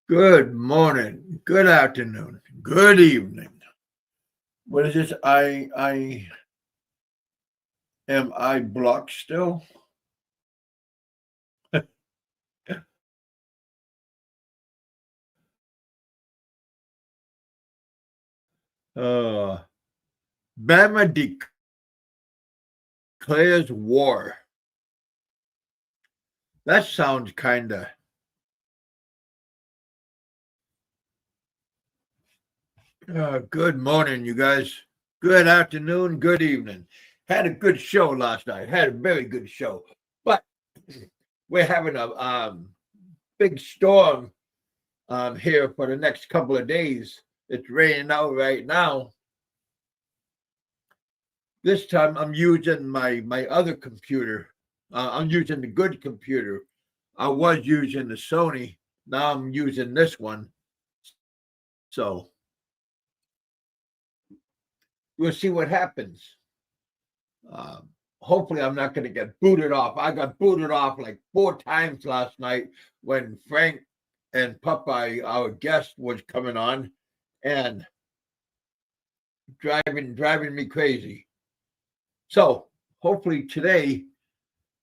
Good morning, good afternoon, good evening. What is this? I am I blocked still? Uh Bama declares war. That sounds kinda good morning, you guys. Good afternoon, good evening. Had a good show last night. Had a very good show. But we're having a big storm here for the next couple of days. It's raining out right now. This time I'm using my other computer. I'm using the good computer. I was using the Sony. Now I'm using this one. So we'll see what happens. Hopefully I'm not going to get booted off. I got booted off like 4 times last night when Frank and Popeye, our guest, was coming on and driving me crazy. So hopefully today,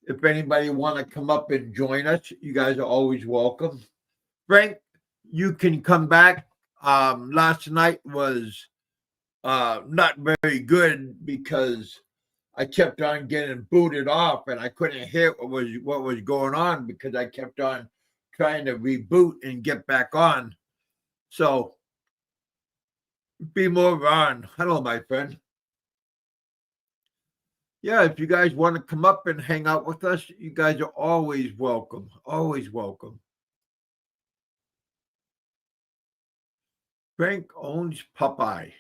if anybody want to come up and join us, you guys are always welcome. Frank, you can come back. Last night was not very good because I kept on getting booted off and I couldn't hear what was going on because I kept on trying to reboot and get back on. So be more on. Hello, my friend. Yeah, if you guys want to come up and hang out with us, you guys are always welcome. Always welcome. Frank owns Popeye.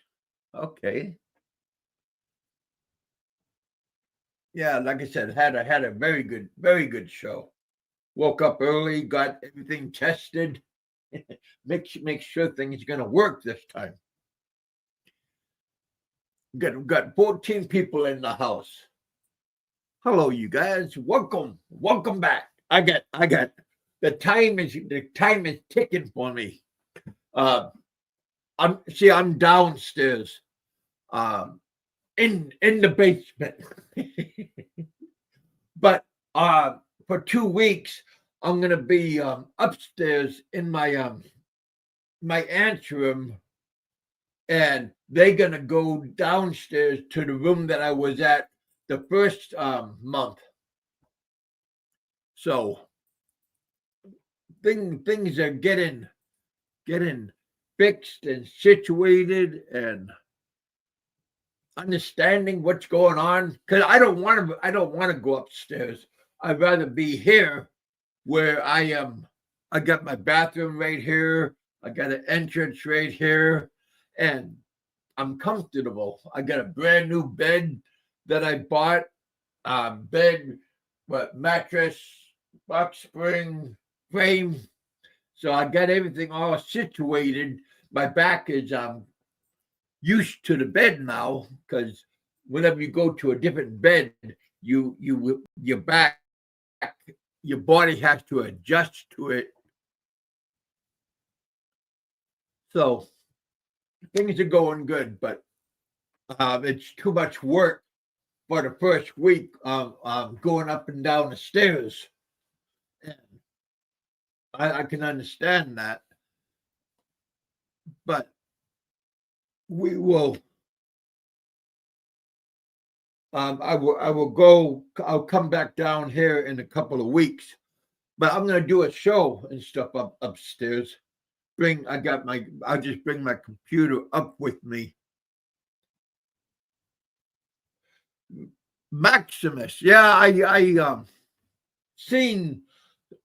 Okay. Yeah, like I said, had a very good show. Woke up early, got everything tested. make sure things are gonna work this time. Got 14 people in the house. Hello, you guys. Welcome back. I got the time is ticking for me. I'm downstairs, in the basement. But for 2 weeks, I'm gonna be upstairs in my aunt's room, and they're gonna go downstairs to the room that I was at the first month. So things are getting fixed and situated and understanding what's going on because I don't want to go upstairs. I'd rather be here where I am. I got my bathroom right here. I got an entrance right here, and I'm comfortable. I got a brand new bed that I bought. Bed, mattress, box spring, frame. So I got everything all situated. My back is used to the bed now because whenever you go to a different bed, your back, your body has to adjust to it. So things are going good, but it's too much work for the first week of going up and down the stairs. And I can understand that, but we will. I will go. I'll come back down here in a couple of weeks, but I'm gonna do a show and stuff upstairs. I'll just bring my computer up with me. Maximus, yeah, I seen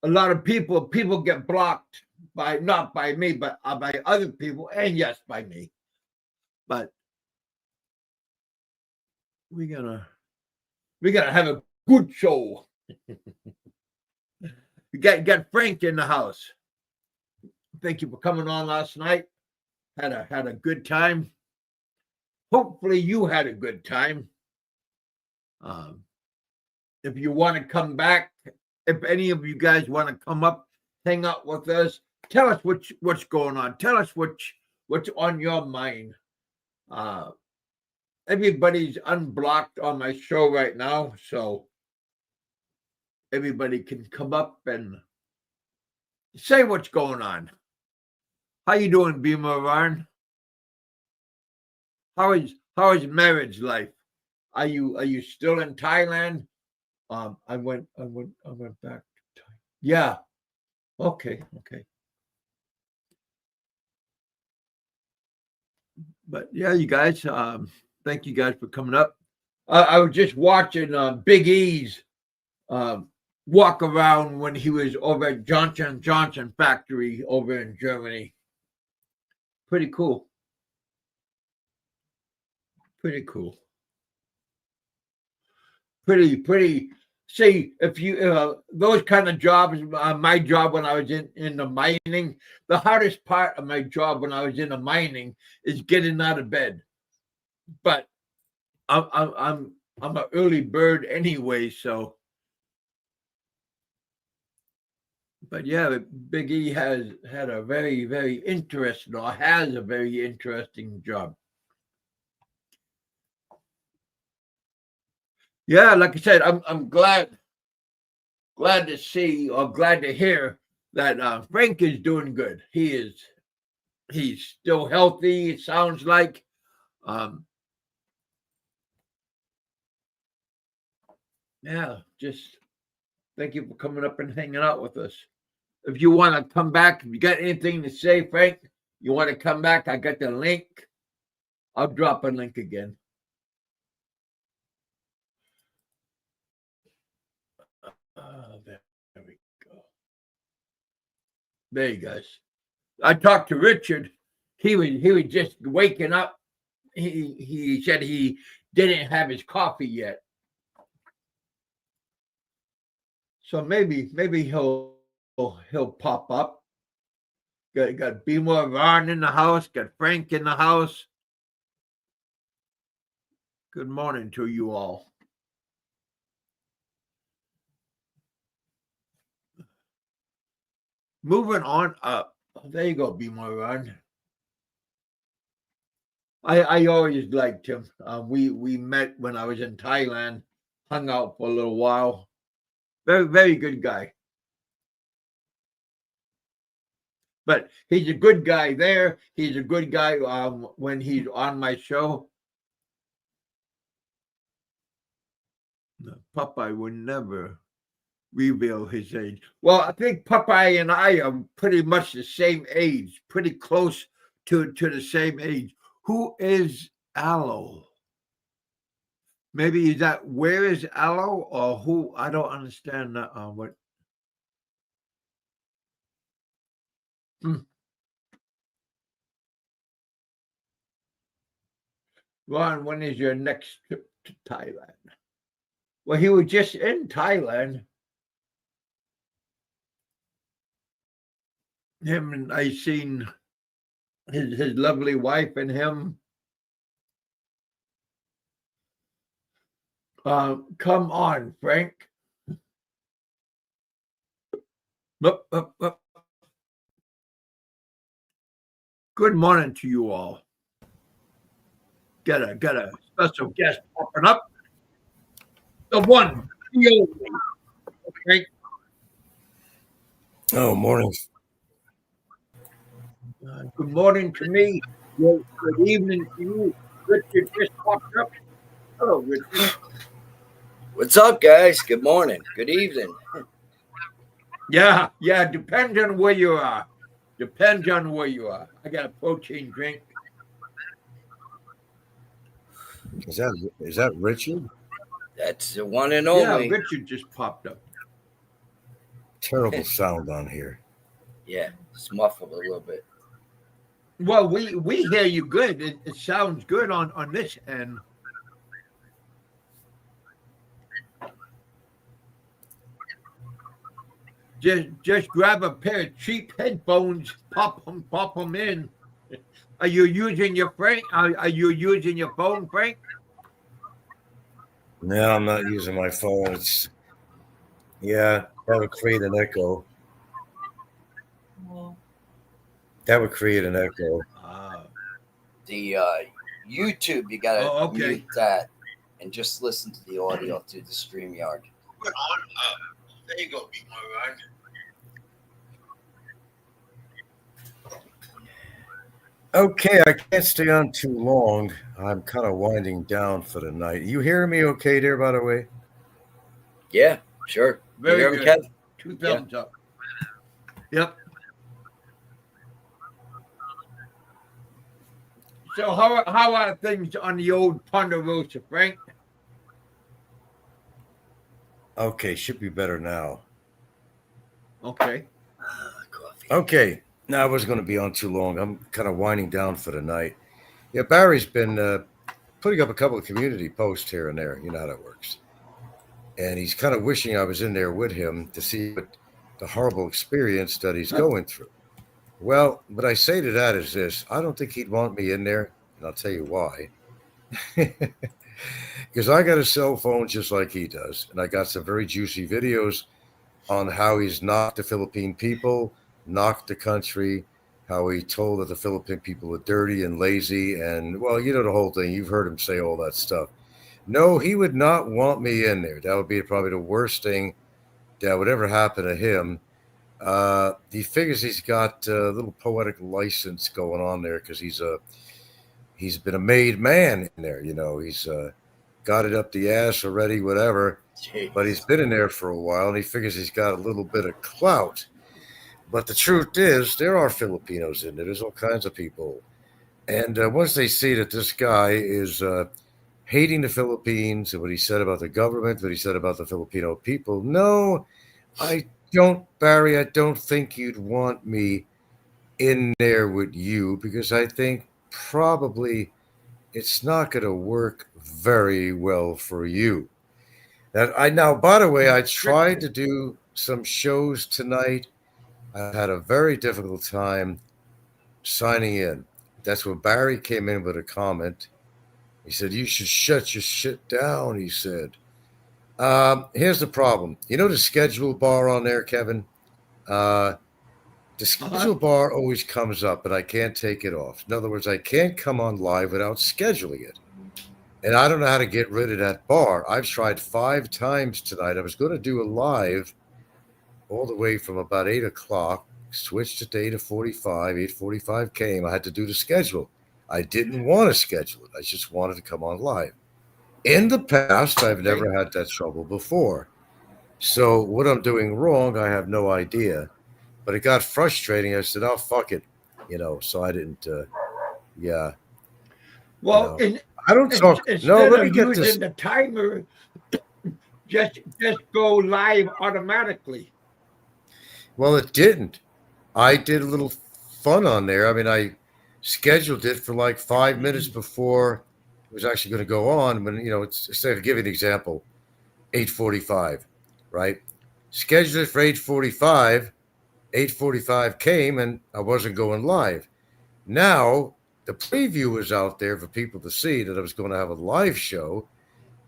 a lot of people get blocked by not by me, but by other people, and yes, by me. But we're gonna have a good show. We got Frank in the house. Thank you for coming on last night. Had a good time. Hopefully you had a good time. If you want to come back, if any of you guys want to come up, hang out with us, tell us what's going on. Tell us what's on your mind. Uh, Everybody's unblocked on my show right now, so everybody can come up and say what's going on. How you doing, Beamer Ryan? How is marriage life? Are you still in Thailand? I went back to Thailand. Yeah. Okay. But yeah, you guys, thank you guys for coming up. I was just watching Big E's um, walk around when he was over at Johnson Johnson factory over in Germany. Pretty cool. Pretty cool. Pretty. See, if you those kind of jobs, my job when I was in the mining, the hardest part of my job when I was in the mining is getting out of bed. But I'm an early bird anyway, so. But yeah, Big E has had a very interesting, or has a very interesting job. Yeah, like I said, I'm glad to see or glad to hear that Frank is doing good. He's still healthy. It sounds like. Yeah, just thank you for coming up and hanging out with us. If you want to come back, if you got anything to say, Frank, you want to come back, I got the link. I'll drop a link again. There we go. There you guys. I talked to Richard. He was just waking up. He said he didn't have his coffee yet. So maybe he'll pop up. Got Beamer Ron in the house. Got Frank in the house. Good morning to you all. Moving on up. There you go, Beamer Ron. I always liked him. We met when I was in Thailand, hung out for a little while. Very good guy. But he's a good guy there. He's a good guy when he's on my show. Popeye would never reveal his age. Well, I think Popeye and I are pretty much the same age, pretty close to the same age. Who is Aloe? Maybe is that where is Aloe or who? I don't understand that. What? Ron, when is your next trip to Thailand? Well, he was just in Thailand. Him and I seen his lovely wife and him. Come on, Frank. Up. Good morning to you all. Got a special guest popping up. The one, the only. Okay. Oh, morning. Good morning to me. Good evening to you. Richard just popped up. Hello, Richard. What's up, guys? Good morning. Good evening. Yeah. Depends on where you are. I got a protein drink. Is that Richard? That's the one and only. Yeah, Richard just popped up. Terrible sound on here. Yeah, it's muffled a little bit. Well, we hear you good. It sounds good on this end. Just grab a pair of cheap headphones, pop them in. Are you using your Frank? Are you using your phone, Frank? No, I'm not using my phone. That'll create an echo. That would create an echo. The YouTube, you gotta okay. mute that and just listen to the audio through the StreamYard. There you go, all right. Okay, I can't stay on too long. I'm kind of winding down for the night. You hearing me okay there, by the way? Yeah, sure. Very you hear good. me, Kev? 2 thumbs up. Yep. So how are things on the old Ponderosa, Frank? Okay, should be better now. Okay. Coffee. Okay, now I was going to be on too long. I'm kind of winding down for the night. Yeah, Barry's been putting up a couple of community posts here and there. You know how that works. And he's kind of wishing I was in there with him to see what the horrible experience that he's going through. Well, what I say to that is this. I don't think he'd want me in there, and I'll tell you why. Because I got a cell phone just like he does, and I got some very juicy videos on how he's knocked the Philippine people, knocked the country, how he told that the Philippine people are dirty and lazy, and, well, you know the whole thing. You've heard him say all that stuff. No, he would not want me in there. That would be probably the worst thing that would ever happen to him. He figures he's got a little poetic license going on there because he's been a made man in there. You know, he's got it up the ass already, whatever. Jeez. But he's been in there for a while, and he figures he's got a little bit of clout. But the truth is, there are Filipinos in there. There's all kinds of people. And once they see that this guy is hating the Philippines and what he said about the government, what he said about the Filipino people, no, I don't, Barry, I don't think you'd want me in there with you because I think probably it's not going to work very well for you. Now, by the way, I tried to do some shows tonight. I had a very difficult time signing in. That's when Barry came in with a comment. He said, "You should shut your shit down," he said. Here's the problem. You know the schedule bar on there, Kevin? The schedule bar always comes up, but I can't take it off. In other words, I can't come on live without scheduling it. And I don't know how to get rid of that bar. I've tried 5 times tonight. I was going to do a live all the way from about 8 o'clock, switched it to 8:45. 8:45 came. I had to do the schedule. I didn't want to schedule it. I just wanted to come on live. In the past, I've never had that trouble before. So what I'm doing wrong, I have no idea. But it got frustrating. I said, "Oh, fuck it," so I didn't. Yeah. Well, I don't talk. No, let me get this. The timer, just go live automatically. Well, it didn't. I did a little fun on there. I mean, I scheduled it for like 5 minutes before it was actually going to go on. When it's, say, to give you an example, 8:45, right? Scheduled it for 8:45. 8:45 came, and I wasn't going live. Now the preview was out there for people to see that I was going to have a live show.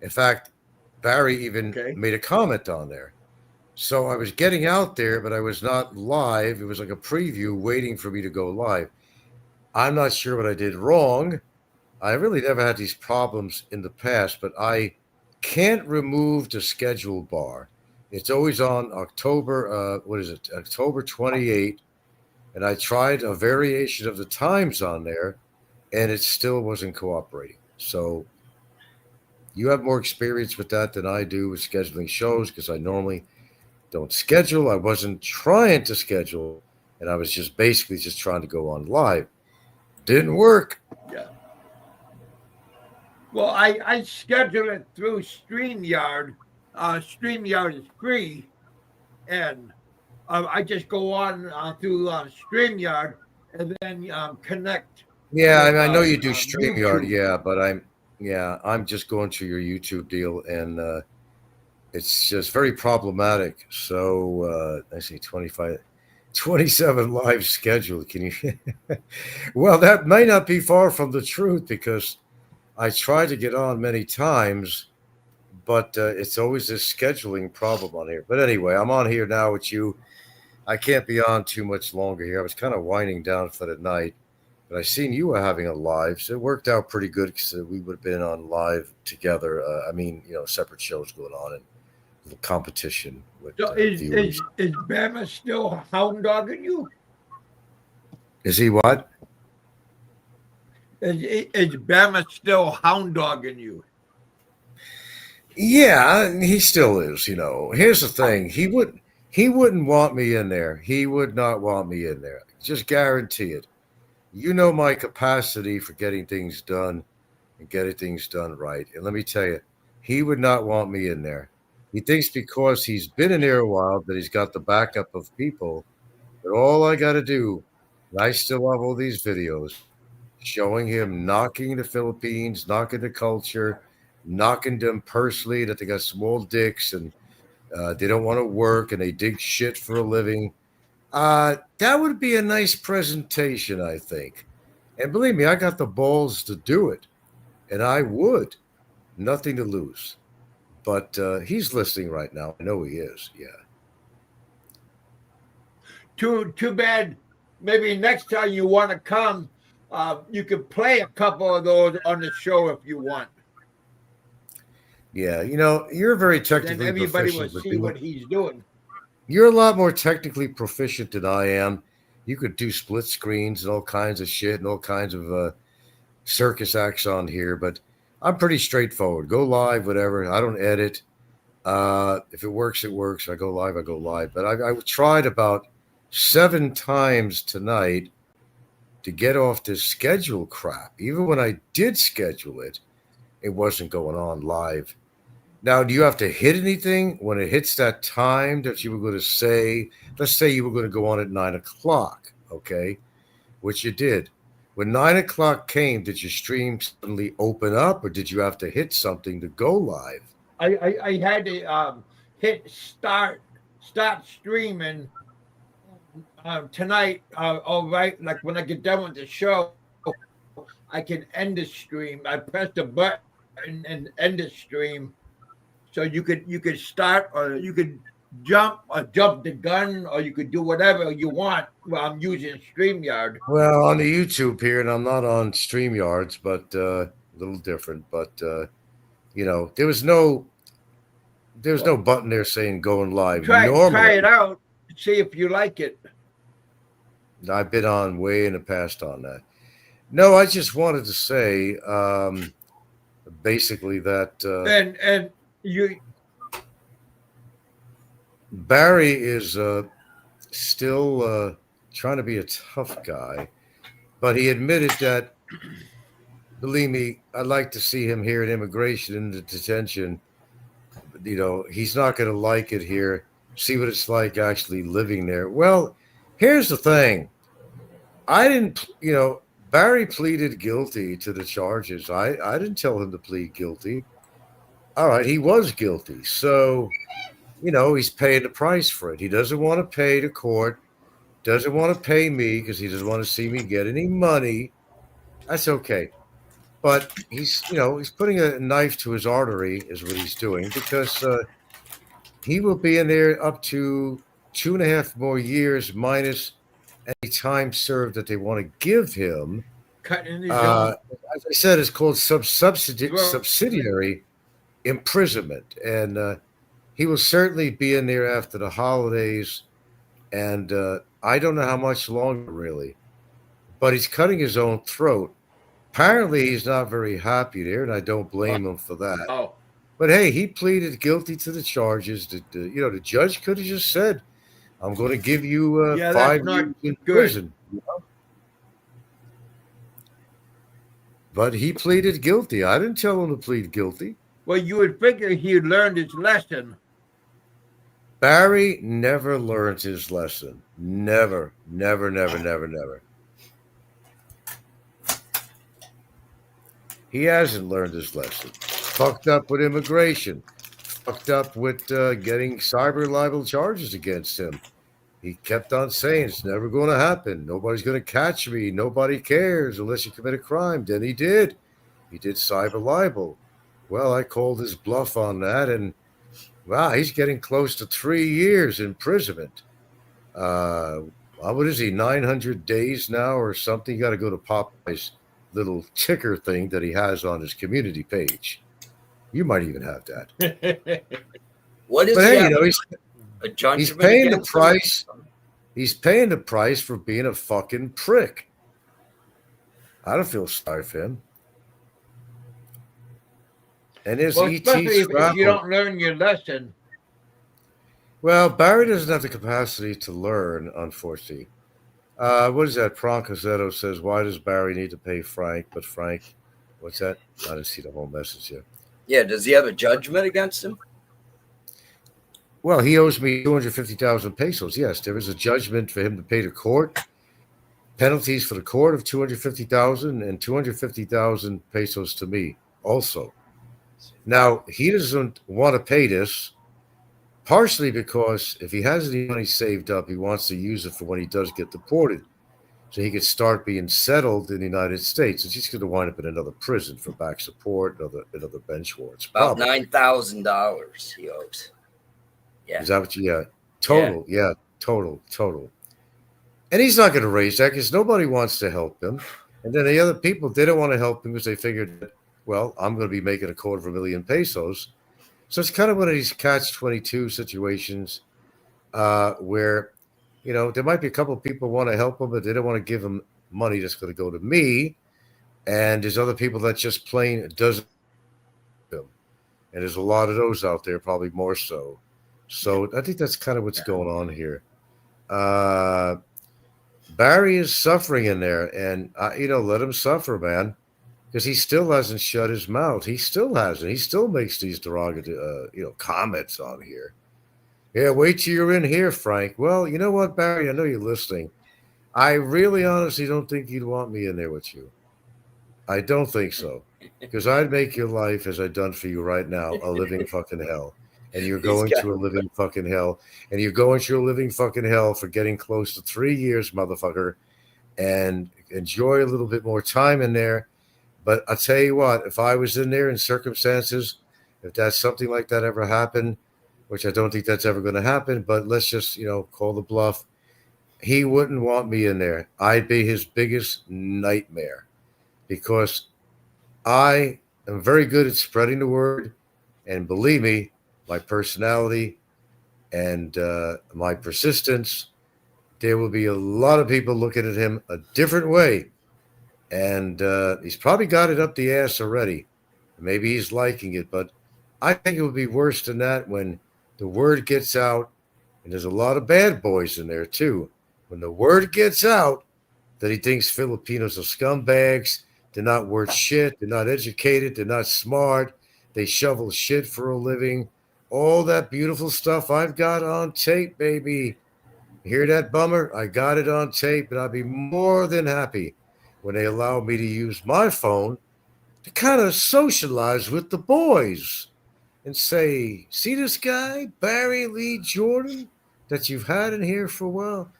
In fact, Barry even made a comment on there. So I was getting out there, but I was not live. It was like a preview waiting for me to go live. I'm not sure what I did wrong. I really never had these problems in the past, but I can't remove the schedule bar. It's always on October, October 28th. And I tried a variation of the times on there, and it still wasn't cooperating. So you have more experience with that than I do with scheduling shows because I normally don't schedule. I wasn't trying to schedule, and I was just basically just trying to go on live. Didn't work. Yeah. Well, I schedule it through StreamYard. StreamYard is free, and I just go on through StreamYard and then connect. Yeah, I know you do StreamYard, YouTube. but I'm just going through your YouTube deal, and it's just very problematic. So I see 27 live scheduled. Can you? Well, that may not be far from the truth because I tried to get on many times, but it's always this scheduling problem on here. But anyway, I'm on here now with you. I can't be on too much longer here. I was kind of winding down for the night, but I seen you were having a live, so it worked out pretty good because we would have been on live together. Separate shows going on and a little competition with So viewers. is Bama still hound dogging you? Is he what? Is Bama still hound dogging you? Yeah, he still is. Here's the thing: he wouldn't want me in there. He would not want me in there. Just guarantee it. You know my capacity for getting things done and getting things done right. And let me tell you, he would not want me in there. He thinks because he's been in there a while that he's got the backup of people. But all I got to do, and I still have all these videos showing him knocking the Philippines, knocking the culture, knocking them personally that they got small dicks and they don't want to work and they dig shit for a living. That would be a nice presentation, I think. And believe me, I got the balls to do it. And I would. Nothing to lose. But he's listening right now. I know he is. Yeah. Too bad. Maybe next time you want to come, you could play a couple of those on the show if you want. Yeah, you're very technically Then everybody will proficient. see what he's doing. You're a lot more technically proficient than I am. You could do split screens and all kinds of shit and all kinds of circus acts on here, but I'm pretty straightforward. Go live, whatever. I don't edit. If it works, it works. I go live, I go live. But I tried about 7 times tonight to get off this schedule crap. Even when I did schedule it, it wasn't going on live. Now, do you have to hit anything when it hits that time that you were going to say? Let's say you were going to go on at 9 o'clock, okay? Which you did. When 9 o'clock came, did your stream suddenly open up, or did you have to hit something to go live? I had to hit start streaming tonight. All right, like when I get done with the show, I can end the stream. I press the button and end the stream. So you could start, or you could jump the gun, or you could do whatever you want while I'm using StreamYard. Well, on the YouTube here, and I'm not on StreamYards, but a little different. But there was no button there saying going live. Try Normally, it out, see if you like it. I've been on way in the past on that. No, I just wanted to say, basically that And you, Barry is still trying to be a tough guy, but he admitted that, believe me, I'd like to see him here in immigration in the detention. He's not going to like it here. See what it's like actually living there. Well, here's the thing. Barry pleaded guilty to the charges. I didn't tell him to plead guilty. All right, he was guilty. So, he's paying the price for it. He doesn't want to pay the court, doesn't want to pay me because he doesn't want to see me get any money. That's okay. But he's putting a knife to his artery is what he's doing, because he will be in there up to 2.5 more years minus any time served that they want to give him. As I said, it's called subsidiary imprisonment, and he will certainly be in there after the holidays, and I don't know how much longer really, but he's cutting his own throat. Apparently he's not very happy there, and I don't blame him for that. Oh. But hey, he pleaded guilty to the charges. The judge could have just said, I'm going to give you 5 years in prison. But he pleaded guilty. I didn't tell him to plead guilty. Well, you would figure he learned his lesson. Barry never learned his lesson. Never, never, never, never, never. He hasn't learned his lesson. Fucked up with immigration. Fucked up with getting cyber libel charges against him. He kept on saying it's never going to happen. Nobody's going to catch me. Nobody cares unless you commit a crime. Then he did. He did cyber libel. Well, I called his bluff on that, and wow, he's getting close to 3 years imprisonment. What is he, 900 days now or something? You got to go to Popeye's little ticker thing that he has on his community page. You might even have that. What is But he hey, have? he's A judgment paying the against him? price. He's paying the price for being a fucking prick. I don't feel sorry for him. And there's Well, E.T. especially if you Scrapple. don't learn your lesson. Well, Barry doesn't have the capacity to learn, unfortunately. What is that? Proncozetto says, why does Barry need to pay Frank? But Frank, what's that? I didn't see the whole message yet. Yeah, does he have a judgment against him? Well, he owes me 250,000 pesos. Yes, there is a judgment for him to pay to court. Penalties for the court of 250,000 and 250,000 pesos to me also. Now, he doesn't want to pay this, partially because if he has any money saved up, he wants to use it for when he does get deported. So he could start being settled in the United States. And he's going to wind up in another prison for back support, another bench warrants. About $9,000 he owes. Yeah. Is that what you? Yeah. Total. Yeah. Total. And he's not going to raise that because nobody wants to help him. And then the other people, they don't want to help him because they figured, well, I'm going to be making $250,000 pesos. So it's kind of one of these catch-22 situations where, there might be a couple of people who want to help him, but they don't want to give him money that's going to go to me. And there's other people that just plain doesn't help him. And there's a lot of those out there, probably more so. So I think that's kind of what's going on here. Barry is suffering in there, and let him suffer, man, because he still hasn't shut his mouth. He still hasn't. He still makes these derogatory, comments on here. Yeah, wait till you're in here, Frank. Well, you know what, Barry? I know you're listening. I really, honestly don't think you'd want me in there with you. I don't think so, because I'd make your life, as I've done for you right now, a living fucking hell. And you're going to a living fucking hell. And you're going through a living fucking hell for getting close to 3 years, motherfucker. And enjoy a little bit more time in there. But I'll tell you what, if I was in there in circumstances, if that's something like that ever happened, which I don't think that's ever going to happen, but let's just, call the bluff. He wouldn't want me in there. I'd be his biggest nightmare because I am very good at spreading the word. And believe me, my personality and my persistence, there will be a lot of people looking at him a different way. And he's probably got it up the ass already. Maybe he's liking it, but I think it would be worse than that when the word gets out, and there's a lot of bad boys in there too. When the word gets out that he thinks Filipinos are scumbags, they're not worth shit, they're not educated, they're not smart, they shovel shit for a living, all that beautiful stuff I've got on tape, baby. You hear that, bummer? I got it on tape, and I'll be more than happy when they allow me to use my phone to kind of socialize with the boys and say, see this guy, Barry Lee Jordan, that you've had in here for a while?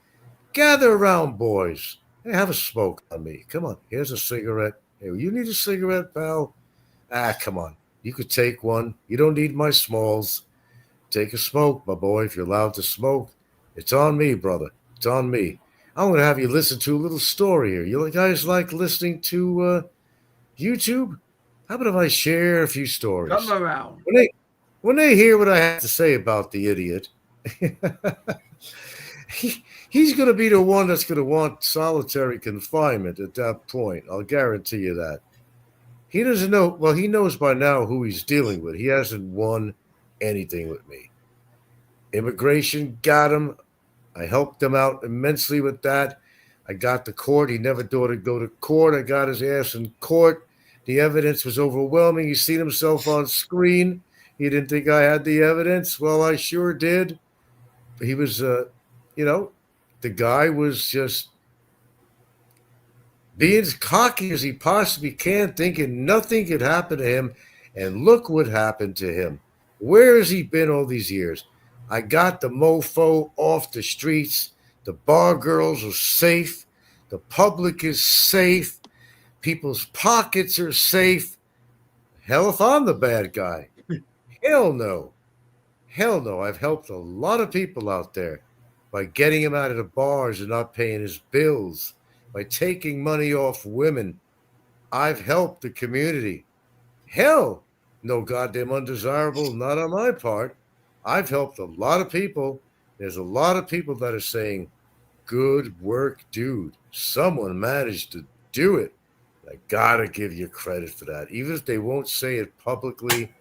Gather around, boys. Hey, have a smoke on me. Come on, here's a cigarette. Hey, you need a cigarette, pal? Come on. You could take one. You don't need my smalls. Take a smoke, my boy. If you're allowed to smoke, it's on me, brother. It's on me. I'm going to have you listen to a little story here. You guys like listening to YouTube? How about if I share a few stories? Come around. When they hear what I have to say about the idiot, he's going to be the one that's going to want solitary confinement at that point. I'll guarantee you that. He doesn't know. Well, he knows by now who he's dealing with. He hasn't won anything with me. Immigration got him. I helped him out immensely with that. I got the court. He never thought to go to court. I got his ass in court. The evidence was overwhelming. He seen himself on screen. He didn't think I had the evidence. Well, I sure did. He was, the guy was just being as cocky as he possibly can, thinking nothing could happen to him. And look what happened to him. Where has he been all these years? I got the mofo off the streets. The bar girls are safe. The public is safe. People's pockets are safe. Hell, if I'm the bad guy. Hell no. Hell no. I've helped a lot of people out there. by getting him out of the bars and not paying his bills, by taking money off women. I've helped the community. Hell, no goddamn undesirable, not on my part. I've helped a lot of people. There's a lot of people that are saying, good work, dude. Someone managed to do it. I gotta give you credit for that. Even if they won't say it publicly,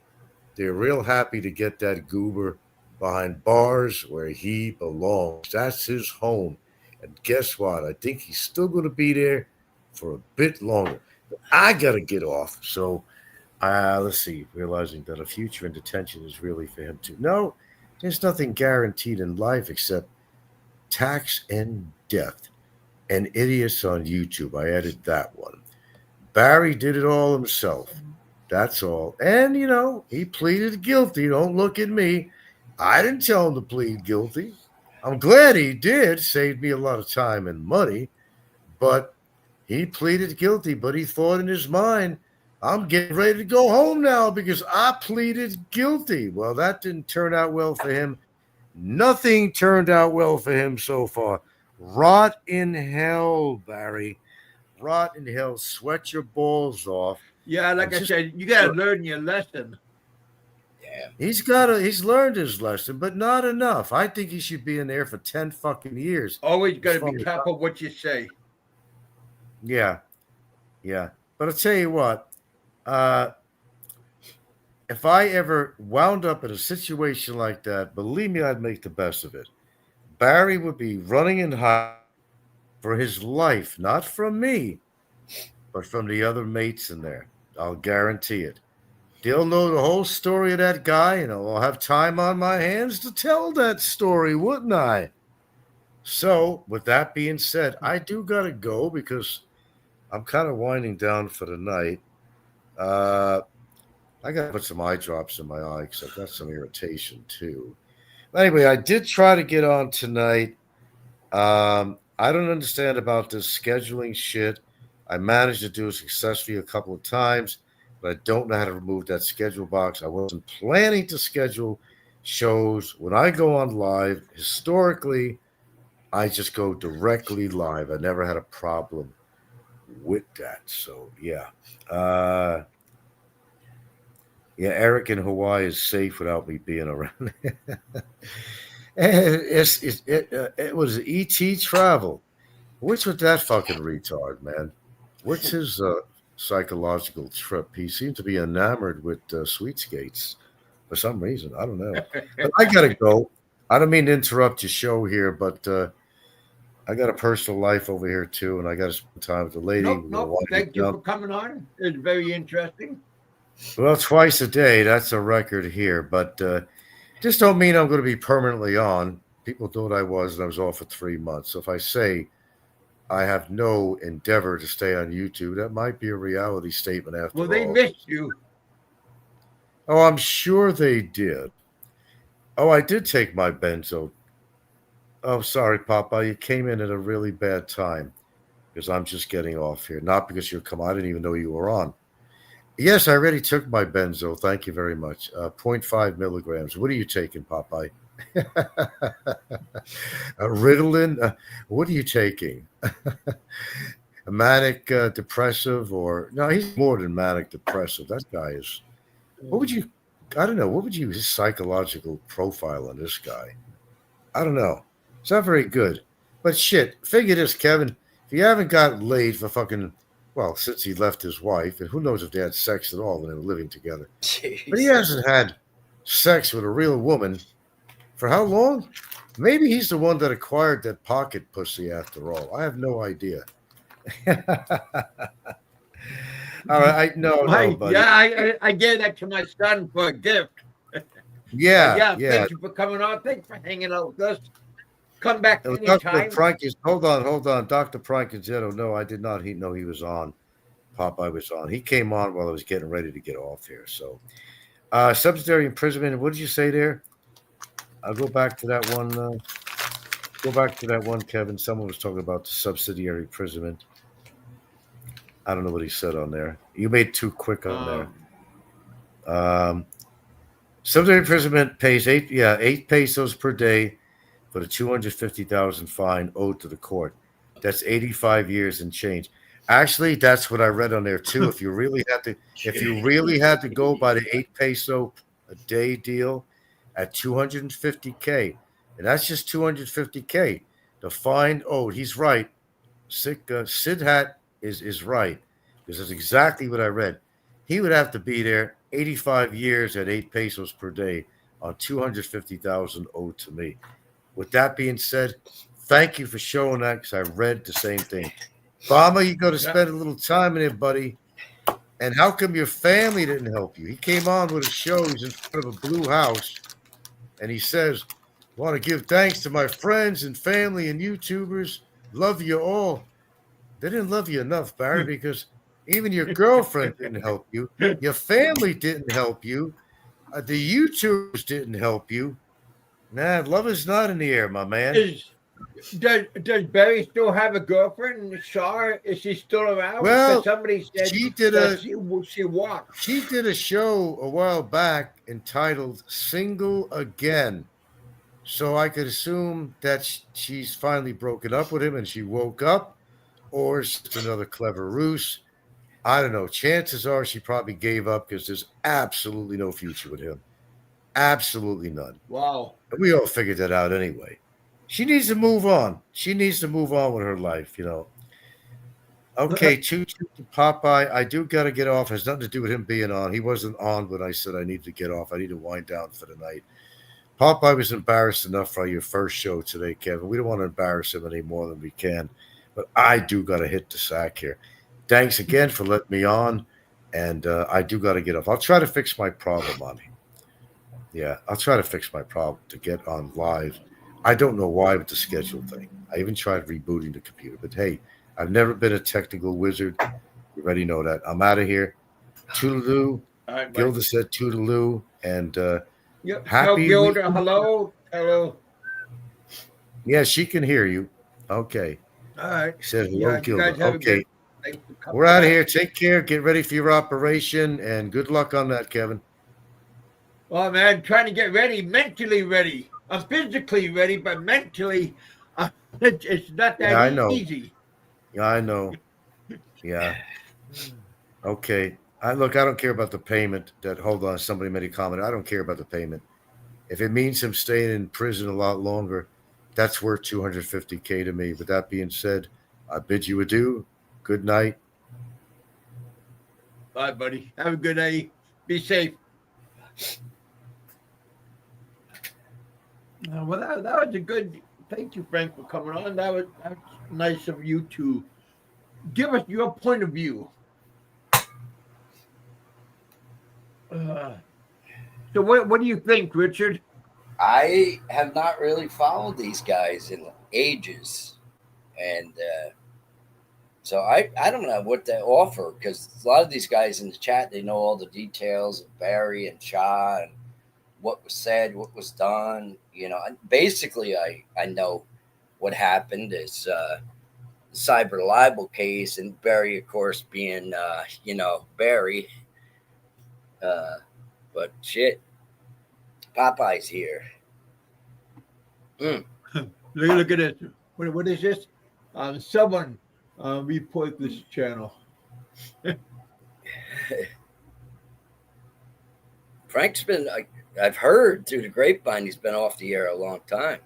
they're real happy to get that goober behind bars where he belongs. That's his home. And guess what? I think he's still going to be there for a bit longer. But I got to get off. So let's see. Realizing that a future in detention is really for him too. No, there's nothing guaranteed in life except tax and death. And idiots on YouTube. I added that one. Barry did it all himself. That's all. And, he pleaded guilty. Don't look at me. I didn't tell him to plead guilty. I'm glad he did. Saved me a lot of time and money. But he pleaded guilty. But he thought in his mind, I'm getting ready to go home now because I pleaded guilty. Well, that didn't turn out well for him. Nothing turned out well for him so far. Rot in hell, Barry. Rot in hell. Sweat your balls off. Yeah, like I said, you got to learn your lesson. Yeah. He's learned his lesson, but not enough. I think he should be in there for 10 fucking years. Always got to be careful what you say. Yeah. Yeah. But I'll tell you what, if I ever wound up in a situation like that, believe me, I'd make the best of it. Barry would be running and hiding for his life, not from me, but from the other mates in there. I'll guarantee it. They'll know the whole story of that guy, and I'll have time on my hands to tell that story, wouldn't I? So, with that being said, I do got to go because I'm kind of winding down for the night. I got to put some eye drops in my eye because I've got some irritation too. Anyway, I did try to get on tonight. I don't understand about this scheduling shit. I managed to do it successfully a couple of times, but I don't know how to remove that schedule box. I wasn't planning to schedule shows. When I go on live, historically, I just go directly live. I never had a problem with that. So, yeah. Eric in Hawaii is safe without me being around. It was E.T. Travel. What's with that fucking retard, man? What's his psychological trip? He seemed to be enamored with sweet skates for some reason. I don't know. But I got to go. I don't mean to interrupt your show here, but I got a personal life over here, too, and I got to spend time with the lady. Nope. Thank you for coming on. It's very interesting. Well, twice a day. That's a record here, but just don't mean I'm going to be permanently on. People thought I was, and I was off for 3 months. So if I say I have no endeavor to stay on YouTube, that might be a reality statement after all. Well, they missed you. Oh, I'm sure they did. Oh, I did take my benzo. Oh, sorry, Papa. You came in at a really bad time because I'm just getting off here. Not because you're coming. I didn't even know you were on. Yes, I already took my benzo. Thank you very much. 0.5 milligrams. What are you taking, Popeye? Ritalin? What are you taking? A manic depressive or... No, he's more than manic depressive. That guy is... What would you... I don't know. What would you... His psychological profile on this guy? I don't know. It's not very good. But shit, figure this, Kevin. If you haven't got laid for fucking... Well, since he left his wife, and who knows if they had sex at all when they were living together. Jeez. But he hasn't had sex with a real woman for how long? Maybe he's the one that acquired that pocket pussy after all. I have no idea. All right, no, buddy. Yeah, I gave that to my son for a gift. Yeah. Thank you for coming on. Thanks for hanging out with us. Come back anytime. Hold on. Dr. Prankenzetto. No, I did not. He was on. Popeye was on. He came on while I was getting ready to get off here. So, subsidiary imprisonment. What did you say there? I'll go back to that one. Kevin. Someone was talking about the subsidiary imprisonment. I don't know what he said on there. You made too quick on there. Subsidiary imprisonment pays 8 pesos per day. for the 250,000 fine owed to the court. That's 85 years and change. Actually, that's what I read on there too. If you really had to go by the 8 peso a day deal at 250K, and that's just 250K. The fine owed. He's right. Sid Hat is right, because that's exactly what I read. He would have to be there 85 years at 8 pesos per day on 250,000 owed to me. With that being said, thank you for showing that, because I read the same thing. Bama, you got to spend a little time in it, buddy. And how come your family didn't help you? He came on with a show. He's in front of a blue house, and he says, "Want to give thanks to my friends and family and YouTubers. Love you all." They didn't love you enough, Barry, because even your girlfriend didn't help you. Your family didn't help you. The YouTubers didn't help you. Nah, love is not in the air, my man. Does Barry still have a girlfriend? Shar, is she still around? Well, Because somebody said she did that a she walked. she did a show a while back entitled "Single Again." So I could assume that she's finally broken up with him and she woke up, or it's just another clever ruse. I don't know. Chances are she probably gave up, because there's absolutely no future with him. Absolutely none. Wow. And we all figured that out anyway. She needs to move on. She needs to move on with her life, you know. Okay, choo choo to Popeye. I do got to get off. It has nothing to do with him being on. He wasn't on when I said I need to get off. I need to wind down for the night. Popeye was embarrassed enough for your first show today, Kevin. We don't want to embarrass him any more than we can. But I do got to hit the sack here. Thanks again for letting me on. And I do got to get off. I'll try to fix my problem on him. Yeah, I'll try to fix my problem to get on live. I don't know why with the schedule thing. I even tried rebooting the computer. But hey, I've never been a technical wizard. You already know that. I'm out of here. Toodaloo. Right, Gilda said toodaloo. And yep. happy Gilda, weekend. hello. Hello. Yeah, she can hear you. Okay. All right. He said hello, You Gilda. guys have Okay. We're out of here. Take care. Get ready for your operation. And good luck on that, Kevin. Well, man, trying to get ready, mentally ready. I'm physically ready, but mentally, it's not that easy. Yeah, I know. Yeah. Okay. Look, I don't care about the payment. Hold on, somebody made a comment. I don't care about the payment. If it means him staying in prison a lot longer, that's worth $250K to me. With that being said, I bid you adieu. Good night. Bye, buddy. Have a good day. Be safe. Well, that was a good. Thank you, Frank, for coming on. That's nice of you to give us your point of view. So, what do you think, Richard? I have not really followed these guys in ages, and so I don't know what they offer, because a lot of these guys in the chat, they know all the details of Barry and Shaw and what was said, what was done. You know, basically, I know what happened is cyber libel case, and Barry, of course, being Barry. But shit, Popeye's here. Look at this. What is this? Someone report this channel. Frank's been, I've heard through the grapevine, he's been off the air a long time.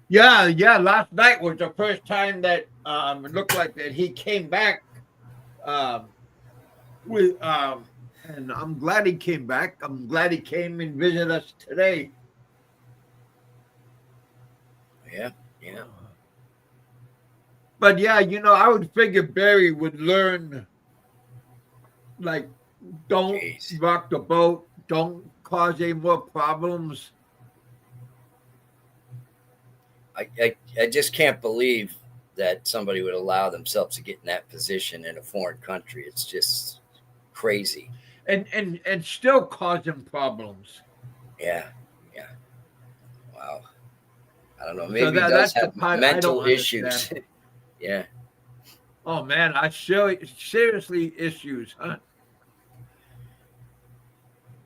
Yeah. Last night was the first time that it looked like that he came back with and I'm glad he came back. I'm glad he came and visited us today. Yeah. But yeah, I would figure Barry would learn, like, don't rock the boat, don't cause any more problems. I just can't believe that somebody would allow themselves to get in that position in a foreign country. It's just crazy. And still causing problems. Yeah. Wow. I don't know. Maybe he does have mental issues. Yeah. Oh man, I seriously issues, huh?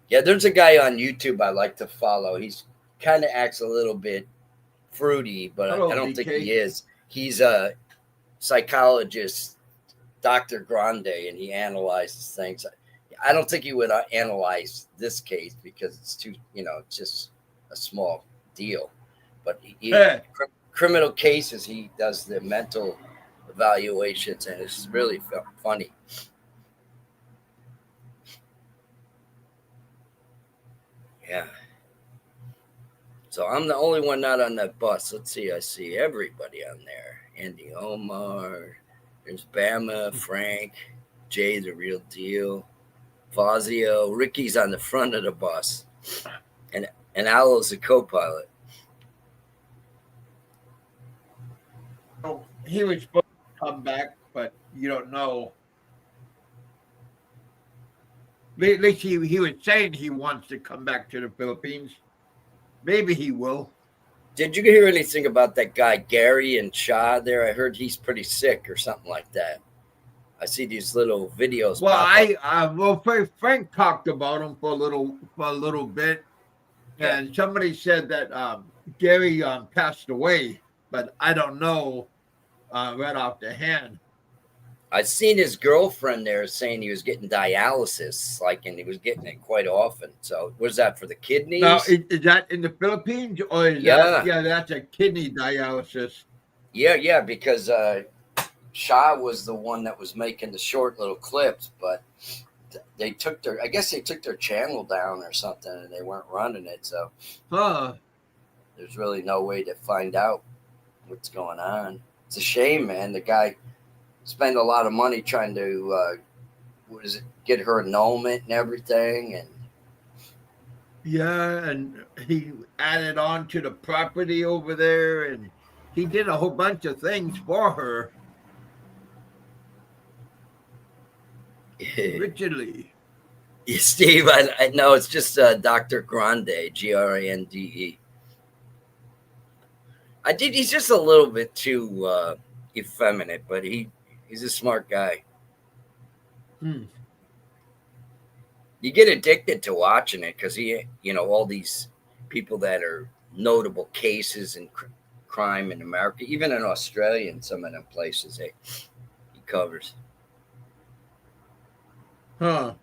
Yeah, there's a guy on YouTube I like to follow. He's kind of acts a little bit fruity, but Hello, I don't think BK. he is. He's a psychologist, Dr. Grande, and he analyzes things. I don't think he would analyze this case because it's too, it's just a small deal. But Hey, criminal cases, he does the mental evaluations, and it's really funny. Yeah. So I'm the only one not on that bus. Let's see. I see everybody on there. Andy Omar. There's Bama, Frank, Jay, the real deal. Fazio. Ricky's on the front of the bus. And Alo's the co-pilot. oh, he was supposed to come back, but you don't know. At least he was saying he wants to come back to the Philippines. Maybe he will. Did you hear anything about that guy, Gary and Shaw there? I heard he's pretty sick or something like that. I see these little videos. Well, Frank talked about him for a little bit, and somebody said that Gary passed away, but I don't know right off the hand. I've seen his girlfriend there saying he was getting dialysis, and he was getting it quite often. So, was that for the kidneys? Now, is that in the Philippines, or is that, that's a kidney dialysis? Yeah, because Shaw was the one that was making the short little clips, but they took their channel down or something, and they weren't running it. So, there's really no way to find out what's going on. It's a shame, man. The guy spend a lot of money trying to get her annulment and everything, and and he added on to the property over there, and he did a whole bunch of things for her. Originally, Steve, I know it's just Dr. Grande, Grande. He's just a little bit too effeminate, but he's a smart guy. You get addicted to watching it because all these people that are notable cases in crime in America, even in Australia and some of them places, he covers. Huh.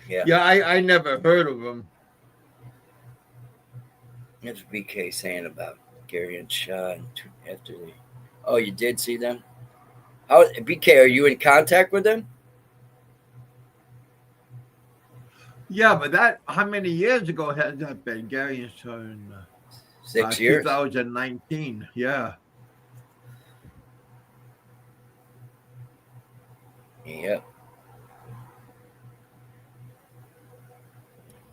Yeah, I never heard of him. That's BK saying about Gary and Shaw after they. Oh, you did see them? How, BK, are you in contact with them? Yeah, but how many years ago has that been? Gary and Shaw 6 years. 2019. Yeah. Yeah.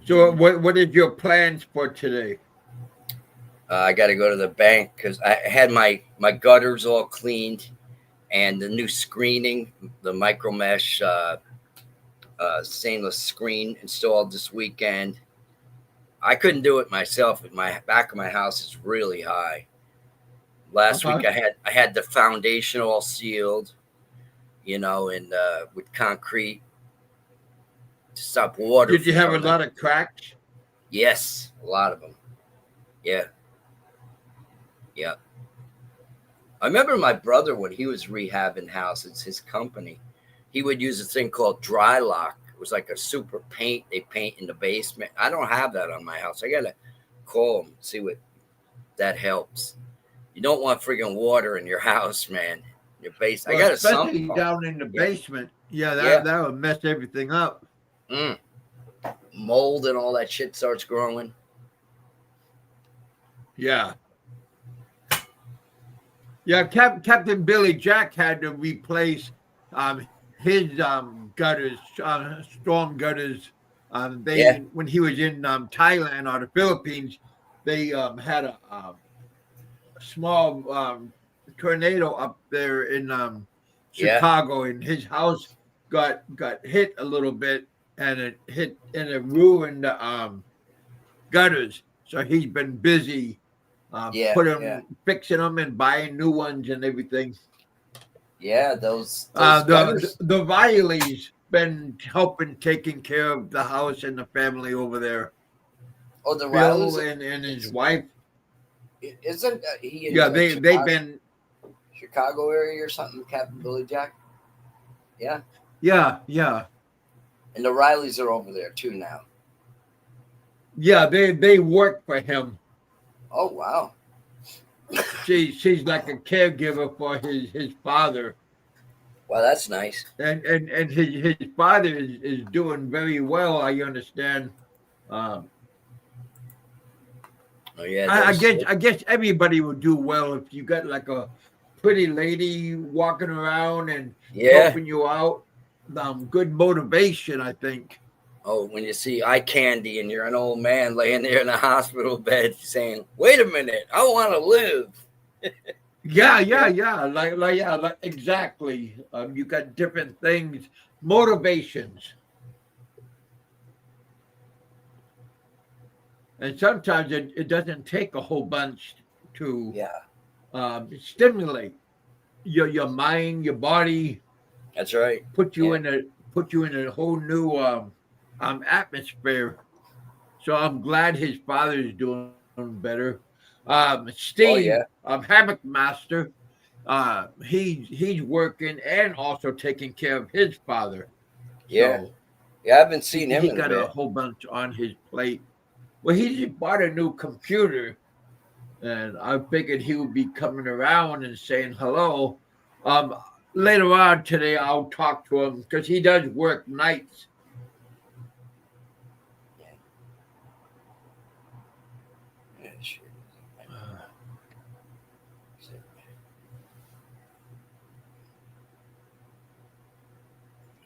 So what is your plans for today? I got to go to the bank because I had my gutters all cleaned and the new screening, the micro mesh stainless screen installed this weekend. I couldn't do it myself. My back of my house is really high. Last week I had the foundation all sealed, and with concrete to stop water. Did you have a lot of cracks? Yes, a lot of them. Yeah. I remember my brother when he was rehabbing houses, his company, he would use a thing called dry lock. It was like a super paint they paint in the basement. I don't have that on my house. I gotta call them, see what that helps. You don't want friggin' water in your house, man. Your basement. Well, I got especially down in the basement. Yeah, that would mess everything up. Mold and all that shit starts growing. Yeah. Yeah, Captain Billy Jack had to replace his gutters, storm gutters. When he was in Thailand or the Philippines, they had a small tornado up there in Chicago, and his house got hit a little bit, and it ruined the gutters. So he's been busy fixing them and buying new ones and everything. Yeah, those the Riley's been helping taking care of the house and the family over there. Oh, the Bill Rileys and his wife. Isn't he in Yeah, like they've been. Chicago area or something, Captain Billy Jack? Yeah. Yeah. And the Rileys are over there too now. Yeah, they work for him. Oh wow. She's like a caregiver for his father. Well, that's nice. And his father is doing very well, I understand. Um, Oh yeah, I guess everybody would do well if you got like a pretty lady walking around and yeah. helping you out. Good motivation, I think. Oh, when you see eye candy and you're an old man laying there in a hospital bed saying, "Wait a minute, I want to live." Yeah. Like exactly. You got different things, motivations, and sometimes it doesn't take a whole bunch to Yeah, stimulate your mind, your body, that's right. put you Yeah. in a whole new atmosphere. So I'm glad his father is doing better. Oh Steve, yeah. Hammock Master, he's working and also taking care of his father. Yeah. So Yeah, I haven't seen him he in a got a bit. whole bunch on his plate. Well, he just bought a new computer, and I figured he would be coming around and saying hello. Um, Later on today, I'll talk to him because he does work nights. Yeah, sure.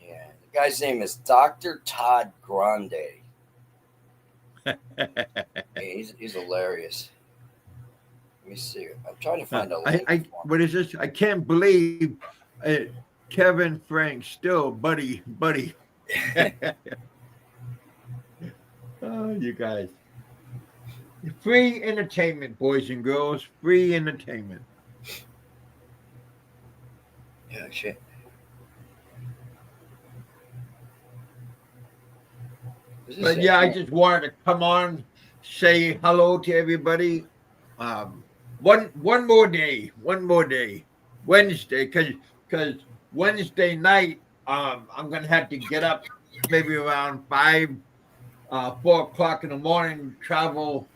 Yeah, the guy's name is Dr. Todd Grande. Yeah, he's hilarious. Let me see. I'm trying to find a link. What is this? I can't believe Kevin Frank still, buddy. Oh, you guys. Free entertainment, boys and girls. Free entertainment. Yeah, shit. But yeah, I just wanted to come on, say hello to everybody. One more day, Wednesday, because Wednesday night, I'm gonna have to get up maybe around 4 o'clock in the morning, travel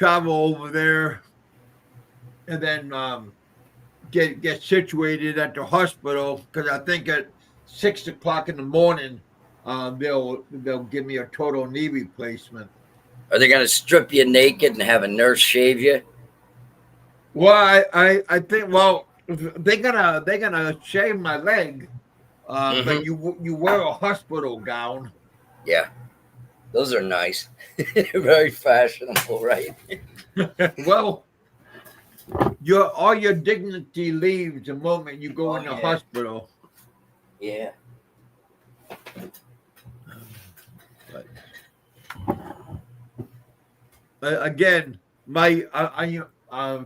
over there, and then get situated at the hospital because I think at 6 o'clock in the morning, they'll give me a total knee replacement. Are they gonna strip you naked and have a nurse shave you? Well, I think they're gonna shave my leg, but you wear a hospital gown. Yeah, those are nice, very fashionable, right? Well, all your dignity leaves the moment you go in the hospital. Yeah. Again,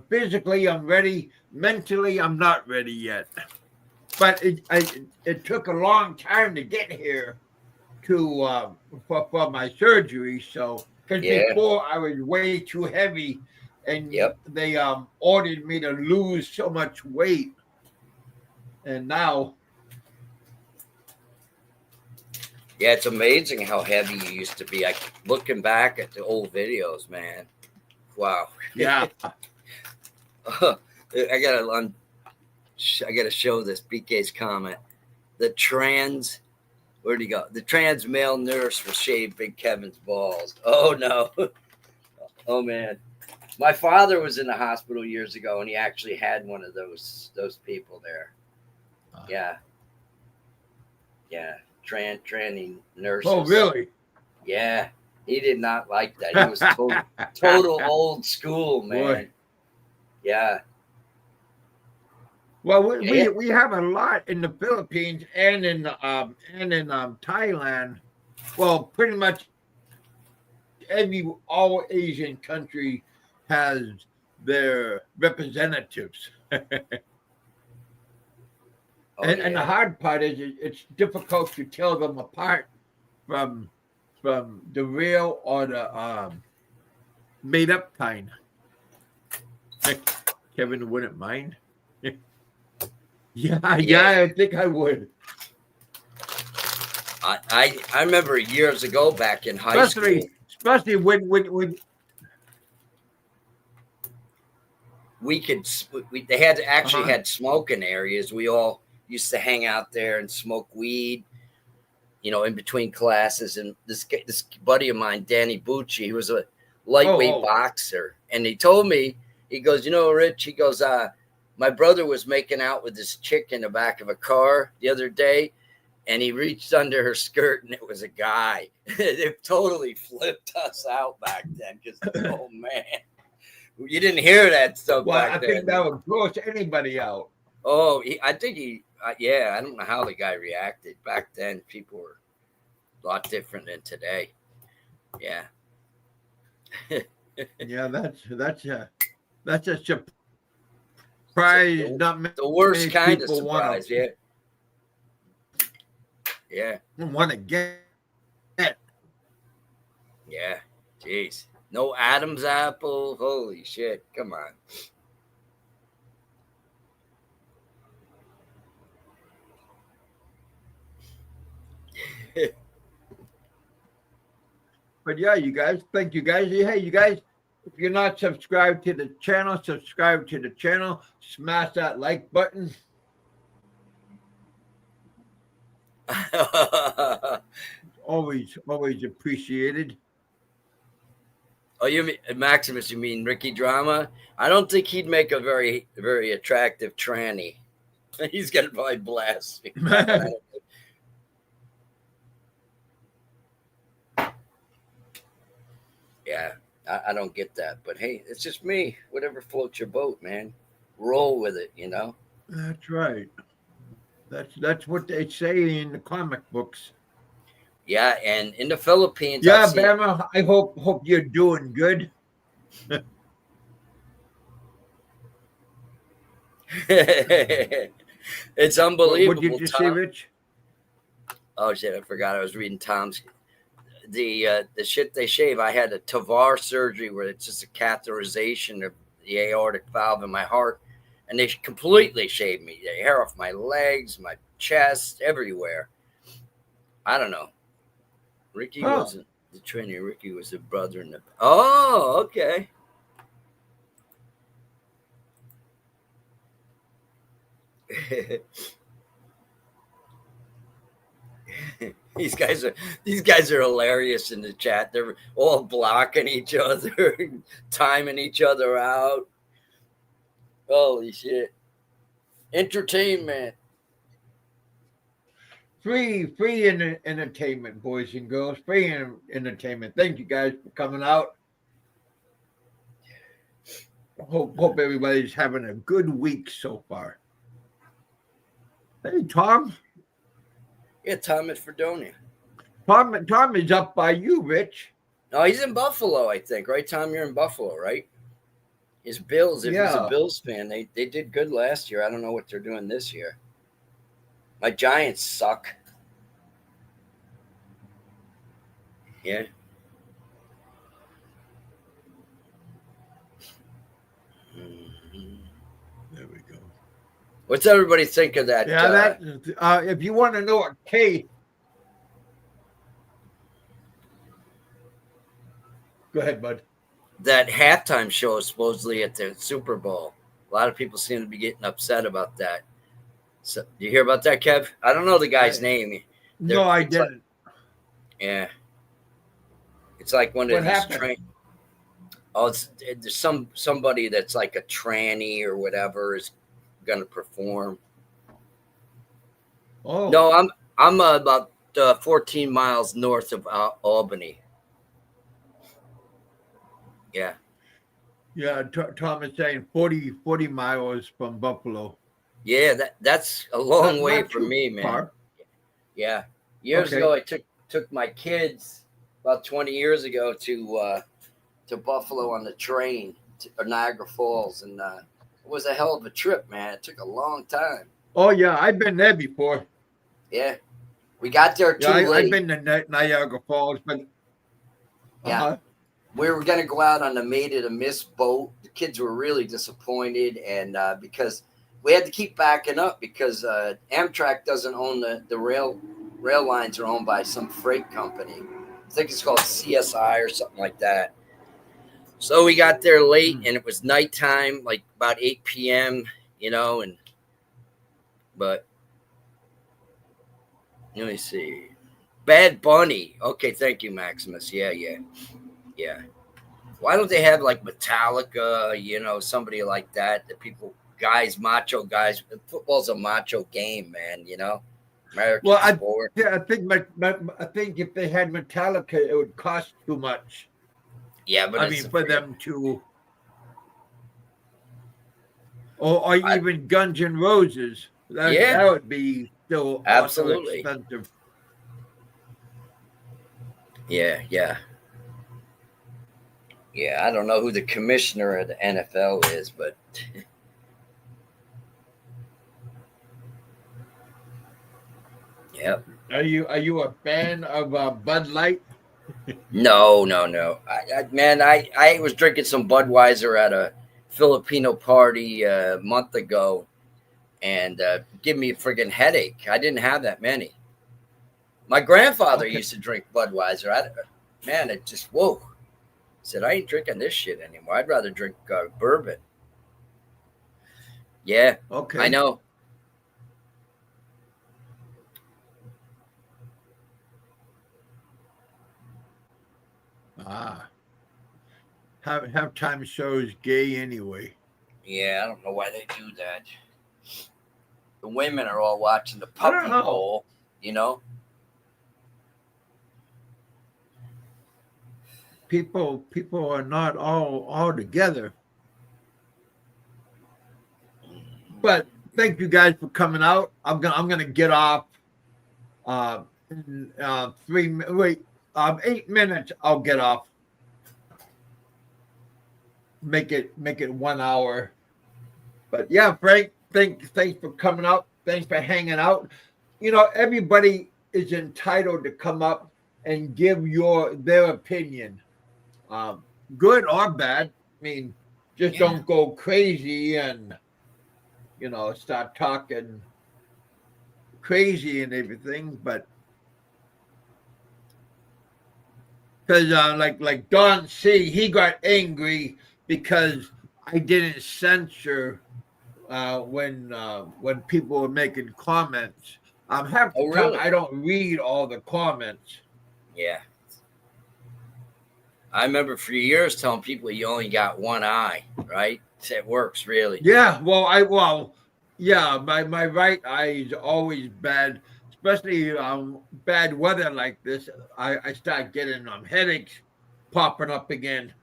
physically I'm ready. Mentally, I'm not ready yet. But it took a long time to get here to for my surgery. So because before I was way too heavy, and they ordered me to lose so much weight, and now. Yeah, it's amazing how heavy you used to be. Looking back at the old videos, man. Wow. Yeah. I gotta show this BK's comment. Where'd he go? The trans male nurse will shave Big Kevin's balls. Oh no. Oh man. My father was in the hospital years ago, and he actually had one of those people there. Yeah. Yeah. Tranny nurses. Oh, really? Yeah. He did not like that. He was total old school, man. Boy. Yeah. Well, we have a lot in the Philippines and in Thailand. Well, pretty much all Asian country has their representatives. And the hard part is it's difficult to tell them apart from the real or the made up kind. Kevin wouldn't mind. Yeah, I think I would. I remember years ago back in high school. Especially when they had actually had smoking areas. We all used to hang out there and smoke weed, in between classes. And this buddy of mine, Danny Bucci, he was a lightweight boxer, and he told me, he goes, Rich, he goes, my brother was making out with this chick in the back of a car the other day, and he reached under her skirt, and it was a guy. It totally flipped us out back then, because oh man, you didn't hear that stuff back then. I think that would gross anybody out. Oh, I don't know how the guy reacted back then. People were a lot different than today. Yeah. Yeah, that's a surprise. Not the worst kind of surprise. Yeah. Want to get. Yeah. Jeez. No Adam's apple. Holy shit. Come on. But yeah, you guys, thank you guys. Hey, you guys, if you're not subscribed to the channel, subscribe to the channel. Smash that like button. always appreciated. Oh, you mean Maximus? You mean Ricky Drama? I don't think he'd make a very, very attractive tranny. He's gonna probably blast me. Yeah, I don't get that, but hey, it's just me. Whatever floats your boat, man. Roll with it, That's right. That's what they say in the comic books. Yeah, and in the Philippines. Yeah, Bama, I hope you're doing good. It's unbelievable. What did you say, Rich? Oh shit, I forgot. I was reading Tom's. The shit they shave. I had a TAVR surgery where it's just a catheterization of the aortic valve in my heart, and they completely shaved me. The hair off my legs, my chest, everywhere. I don't know. Ricky wasn't the trainer. Ricky was the brother in the. Oh, okay. These guys are hilarious in the chat. They're all blocking each other, timing each other out. Holy shit. Entertainment. Free entertainment, boys and girls. Free entertainment. Thank you guys for coming out. Hope everybody's having a good week so far. Hey, Tom. Yeah, Tom at Fredonia. Tom is up by you, Rich. No, he's in Buffalo, I think. Right, Tom? You're in Buffalo, right? His Bills, if he's a Bills fan, they did good last year. I don't know what they're doing this year. My Giants suck. Yeah. There we go. What's everybody think of that? Yeah, if you want to know what K. Go ahead, bud. That halftime show supposedly at the Super Bowl. A lot of people seem to be getting upset about that. So, do you hear about that, Kev? I don't know the guy's name. No, I didn't. Yeah. It's like one of these train. Oh, there's somebody that's like a tranny or whatever is going to perform. Oh no, I'm about 14 miles north of Albany. Yeah. Yeah, Tom is saying 40 miles from Buffalo. Yeah, that's a long way from me, man. Far. Yeah. Years ago, I took my kids about 20 years ago to Buffalo on the train to Niagara Falls, and it was a hell of a trip, man. It took a long time. Oh yeah, I've been there before. Yeah, we got there too late. I've been to Niagara Falls, but yeah, we were going to go out on the Made It a Miss boat. The kids were really disappointed, and because we had to keep backing up because Amtrak doesn't own the rail lines are owned by some freight company. I think it's called CSI or something like that. So we got there late, and it was nighttime, like about 8 p.m., but let me see. Bad Bunny. Okay, thank you, Maximus. Yeah. Why don't they have like Metallica, somebody like that? The people, guys, macho guys. Football's a macho game, man, American sport. I think if they had Metallica, it would cost too much. Yeah, but for them to, or even Guns N' Roses, that would be still absolutely also expensive. Yeah. I don't know who the commissioner of the NFL is, but yep. Are you a fan of Bud Light? No. I was drinking some Budweiser at a Filipino party a month ago, and give me a friggin' headache. I didn't have that many. My grandfather used to drink Budweiser. It just whoa. I said, I ain't drinking this shit anymore. I'd rather drink bourbon. Yeah. Okay. I know. Halftime show is gay anyway. Yeah, I don't know why they do that. The women are all watching the puppy bowl, People are not all together. But thank you guys for coming out. I'm gonna get off. In 8 minutes. I'll get off. Make it 1 hour. But yeah, Frank, thanks for coming out. Thanks for hanging out. Everybody is entitled to come up and give their opinion, good or bad. Just don't go crazy and start talking crazy and everything. But because like Don C, he got angry because I didn't censor when people were making comments. Half the time I don't read all the comments. Yeah. I remember for years telling people you only got one eye, right? It works really. Yeah. My right eye is always bad, especially bad weather like this. I start getting headaches popping up again.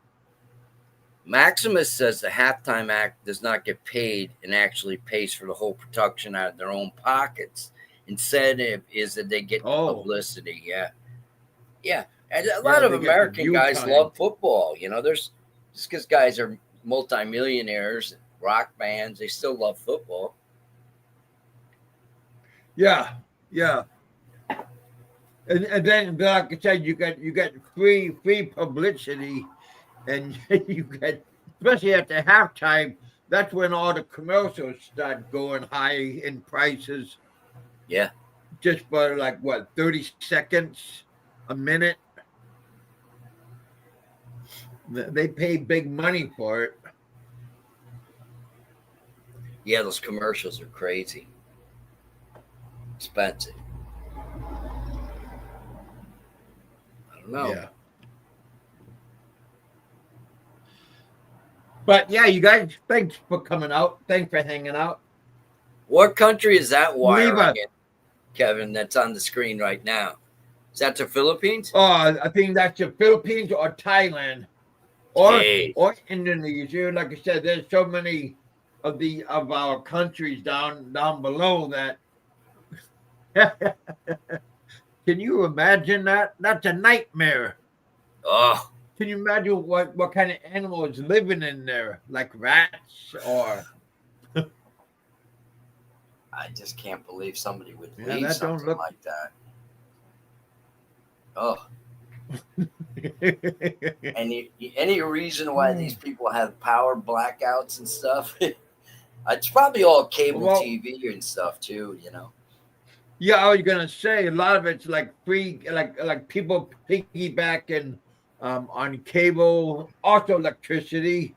Maximus says the halftime act does not get paid and actually pays for the whole production out of their own pockets. Incentive is that they get publicity. Yeah. And a lot of American guys love football. There's just because guys are multimillionaires, rock bands, they still love football. Yeah. And then, like I said, you get free publicity, and you get, especially at the halftime, that's when all the commercials start going high in prices. Yeah. Just for 30 seconds, a minute. They pay big money for it. Yeah, those commercials are crazy. Expensive. I don't know. Yeah. But yeah, you guys, thanks for coming out. Thanks for hanging out. What country is that wire again, Kevin, that's on the screen right now? Is that the Philippines? Oh, I think that's the Philippines or Thailand. Or Indonesia. Like I said, there's so many of our countries down below that. Can you imagine that? That's a nightmare. Oh. Can you imagine what kind of animal is living in there? Like rats or I just can't believe somebody would leave something like that. Oh. Any reason why these people have power blackouts and stuff? It's probably all cable Well, TV and stuff too. yeah, I was gonna say a lot of it's like free, like people piggybacking on cable, also electricity.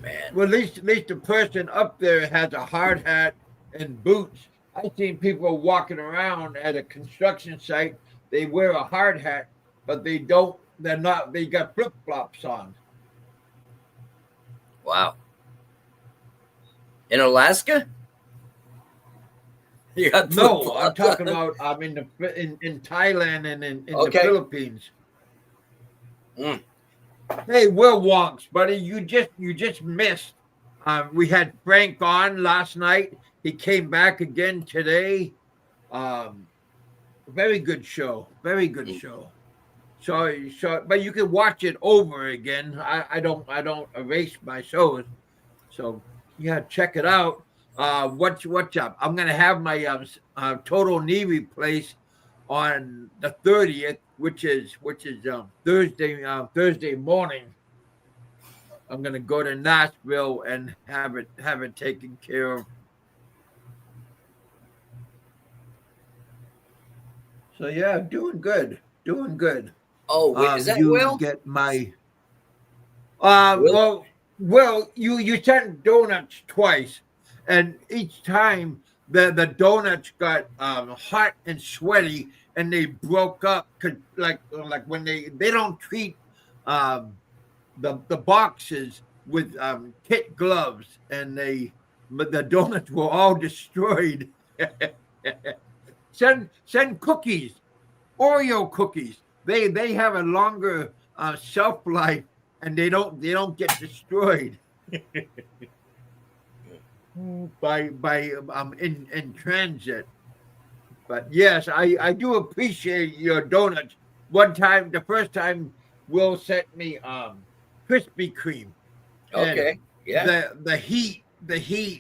Man. Well, at least the person up there has a hard hat and boots. I've seen people walking around at a construction site. They wear a hard hat, but they don't. They're not. They got flip flops on. Wow. In Alaska? You got No, I'm flip-flops talking on? about in Thailand and in the Okay. Philippines. Mm. Hey, Will Wonks, buddy, you just missed. We had Frank on last night. He came back again today. Um, very good show. Very good show. But you can watch it over again. I don't erase my shows. So yeah, check it out. What's up? I'm gonna have my total knee replaced on the 30th, which is Thursday morning. I'm gonna go to Nashville and have it taken care of. So yeah, doing good, doing good. Oh, wait, is that You Will? get my Will? you sent donuts twice, and each time the donuts got hot and sweaty, and they broke up. Like when they don't treat um the boxes with kit gloves, and but the donuts were all destroyed. Send cookies, Oreo cookies. They have a longer shelf life, and they don't get destroyed by in transit. But yes, I do appreciate your donuts. One time, the first time, Will sent me Krispy Kreme, and Okay. Yeah. the heat.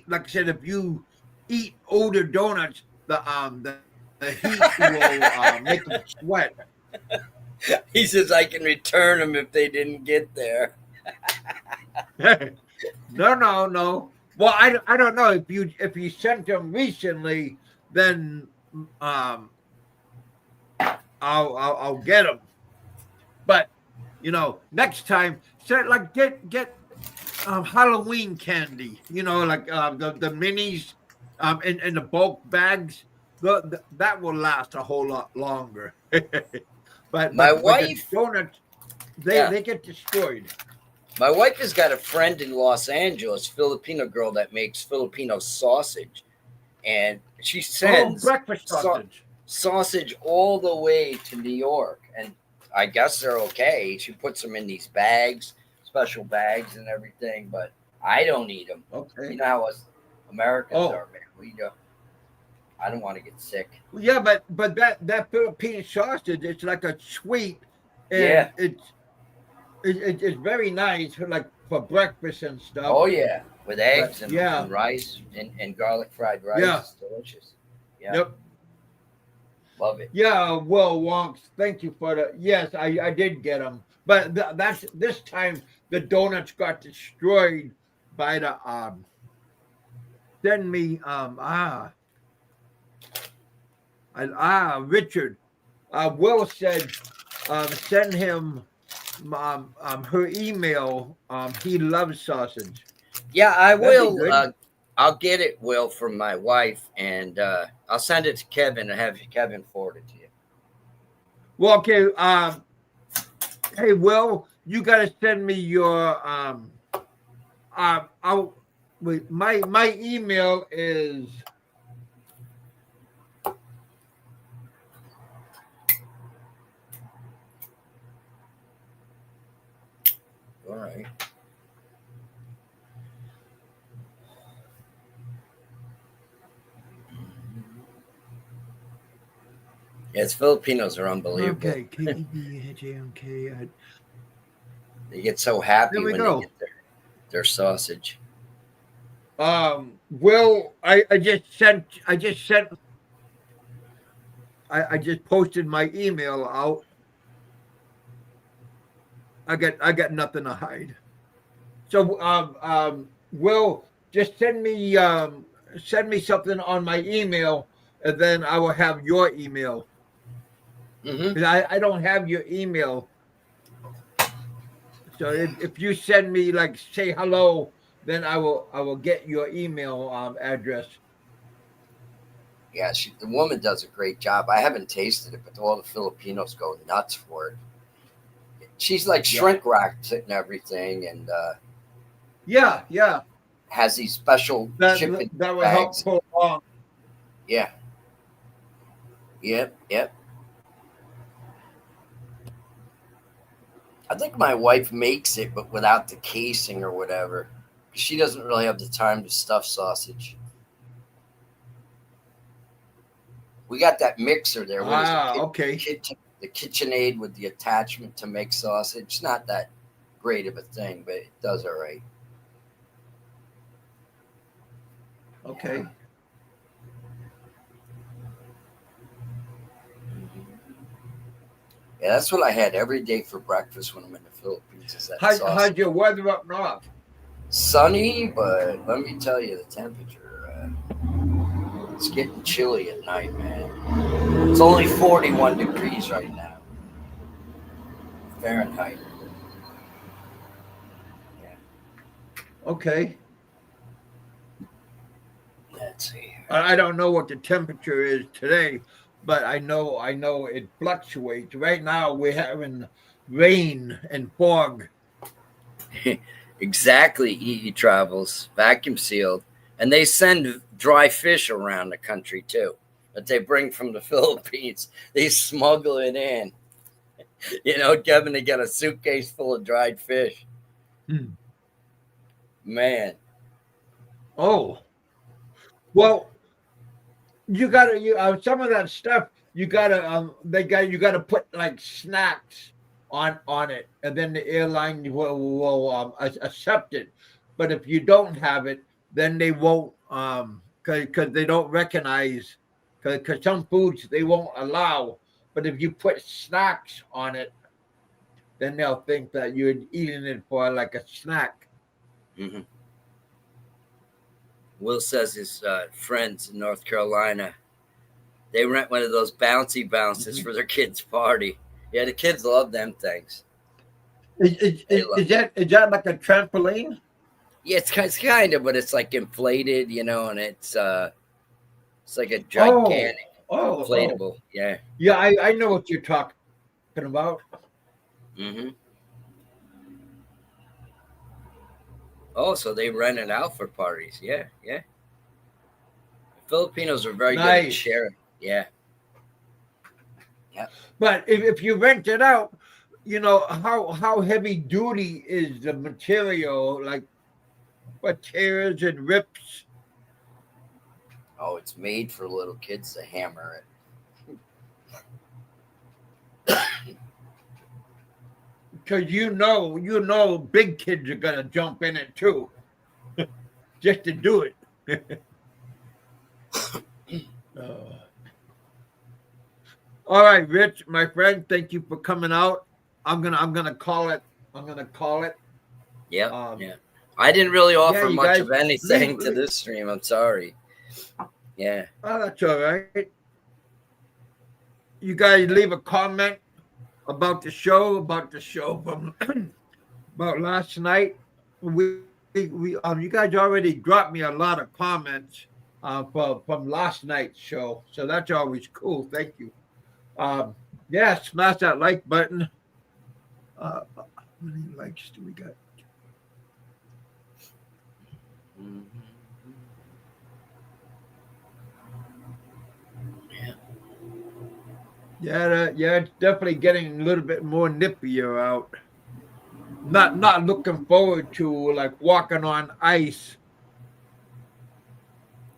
Like I said, if you eat older donuts, the heat will make them sweat. He says I can return them if they didn't get there. No. Well, I don't know if you sent them recently, then um I'll get them. But next time, get Halloween candy. Like the minis, in the bulk bags. That will last a whole lot longer. but My the wife, donuts, yeah, they get destroyed. my wife has got a friend in Los Angeles, Filipino girl that makes Filipino sausage, and she Oh, sends breakfast sausage. sausage all the way to New York, and I guess they're okay. She puts them in these bags, special bags, and everything. But I don't eat them. You Okay. know how us Americans Oh, are, man. I don't want to get sick. yeah, but that Philippine sausage, it's like a sweet, and Yeah. it's very nice for like for breakfast and stuff. Oh yeah, with But eggs yeah, and rice and garlic fried rice. yeah, It's delicious. Yeah, yep, love it. yeah. Well, Wonks, thank you for the. Yes, I did get them, but that's this time the donuts got destroyed by the send me Richard. Will said send him her email. He loves sausage. Yeah, I That'd be will. good. I'll get it, Will, from my wife, and I'll send it to Kevin and have Kevin forward it to you. Well, okay. Hey, Will, you got to send me your I'll wait. My email is All right. Yes, Filipinos are unbelievable. okay. KEBHAMK. They get so happy There we when they go. get their sausage. Will, I just sent I just posted my email out. I got nothing to hide. So Will, just send me something on my email, and then I will have your email. Mm-hmm. 'Cause I don't have your email. So if you send me like say hello, then I will get your email address. Yeah, the woman does a great job. I haven't tasted it, but all the Filipinos go nuts for it. She's like Yeah. shrink wrapped it and everything, and Yeah. has these special shipping That will help bags. pull along. Yeah. Yep. I think my wife makes it, but without the casing or whatever. She doesn't really have the time to stuff sausage. We got that mixer there. What is it? Okay. The KitchenAid with the attachment to make sausage. It's not that great of a thing, but it does all right. Okay. Yeah, that's what I had every day for breakfast when I'm in the Philippines. Is that sausage. How's your weather up north? Sunny, but let me tell you, the temperature, it's getting chilly at night, man. It's only 41 degrees right now. Fahrenheit. Yeah. Okay. Let's see. I don't know what the temperature is today, but I know it fluctuates. Right now we're having rain and fog. Exactly. He travels vacuum sealed, and they send dry fish around the country too that they bring from the Philippines. They smuggle it in. You know, Kevin, they got a suitcase full of dried fish. Man. Oh, well, you gotta some of that stuff you gotta you gotta put like snacks on it, and then the airline will accept it. But if you don't have it, then they won't because they don't recognize because some foods they won't allow. But if you put snacks on it, then they'll think that you're eating it for like a snack. Mm-hmm. Will says his friends in North Carolina, they rent one of those bouncy bounces for their kids' party. Yeah, the kids love them things. Is that like a trampoline? Yeah, it's kind of, but it's like inflated, you know, and it's like a gigantic inflatable. Yeah. Yeah, I know what you're talking about. Mm-hmm. Oh, so they rent it out for parties. Yeah. Filipinos are very good at sharing. Yeah. But if you rent it out, you know how heavy duty is the material, like what tears and rips. Oh, it's made for little kids to hammer it. Because you know, big kids are gonna jump in it too, just to do it. All right, Rich, my friend, thank you for coming out. I'm gonna call it. Yeah. I didn't really offer much of anything to leave. this stream. I'm sorry. Yeah. Oh, that's all right. You guys leave a comment about the show from about last night. We you guys already dropped me a lot of comments from last night's show, so that's always cool. Thank you. Yeah, smash that like button. How many likes do we got? Yeah, it's definitely getting a little bit more nippier out. Not looking forward to like walking on ice.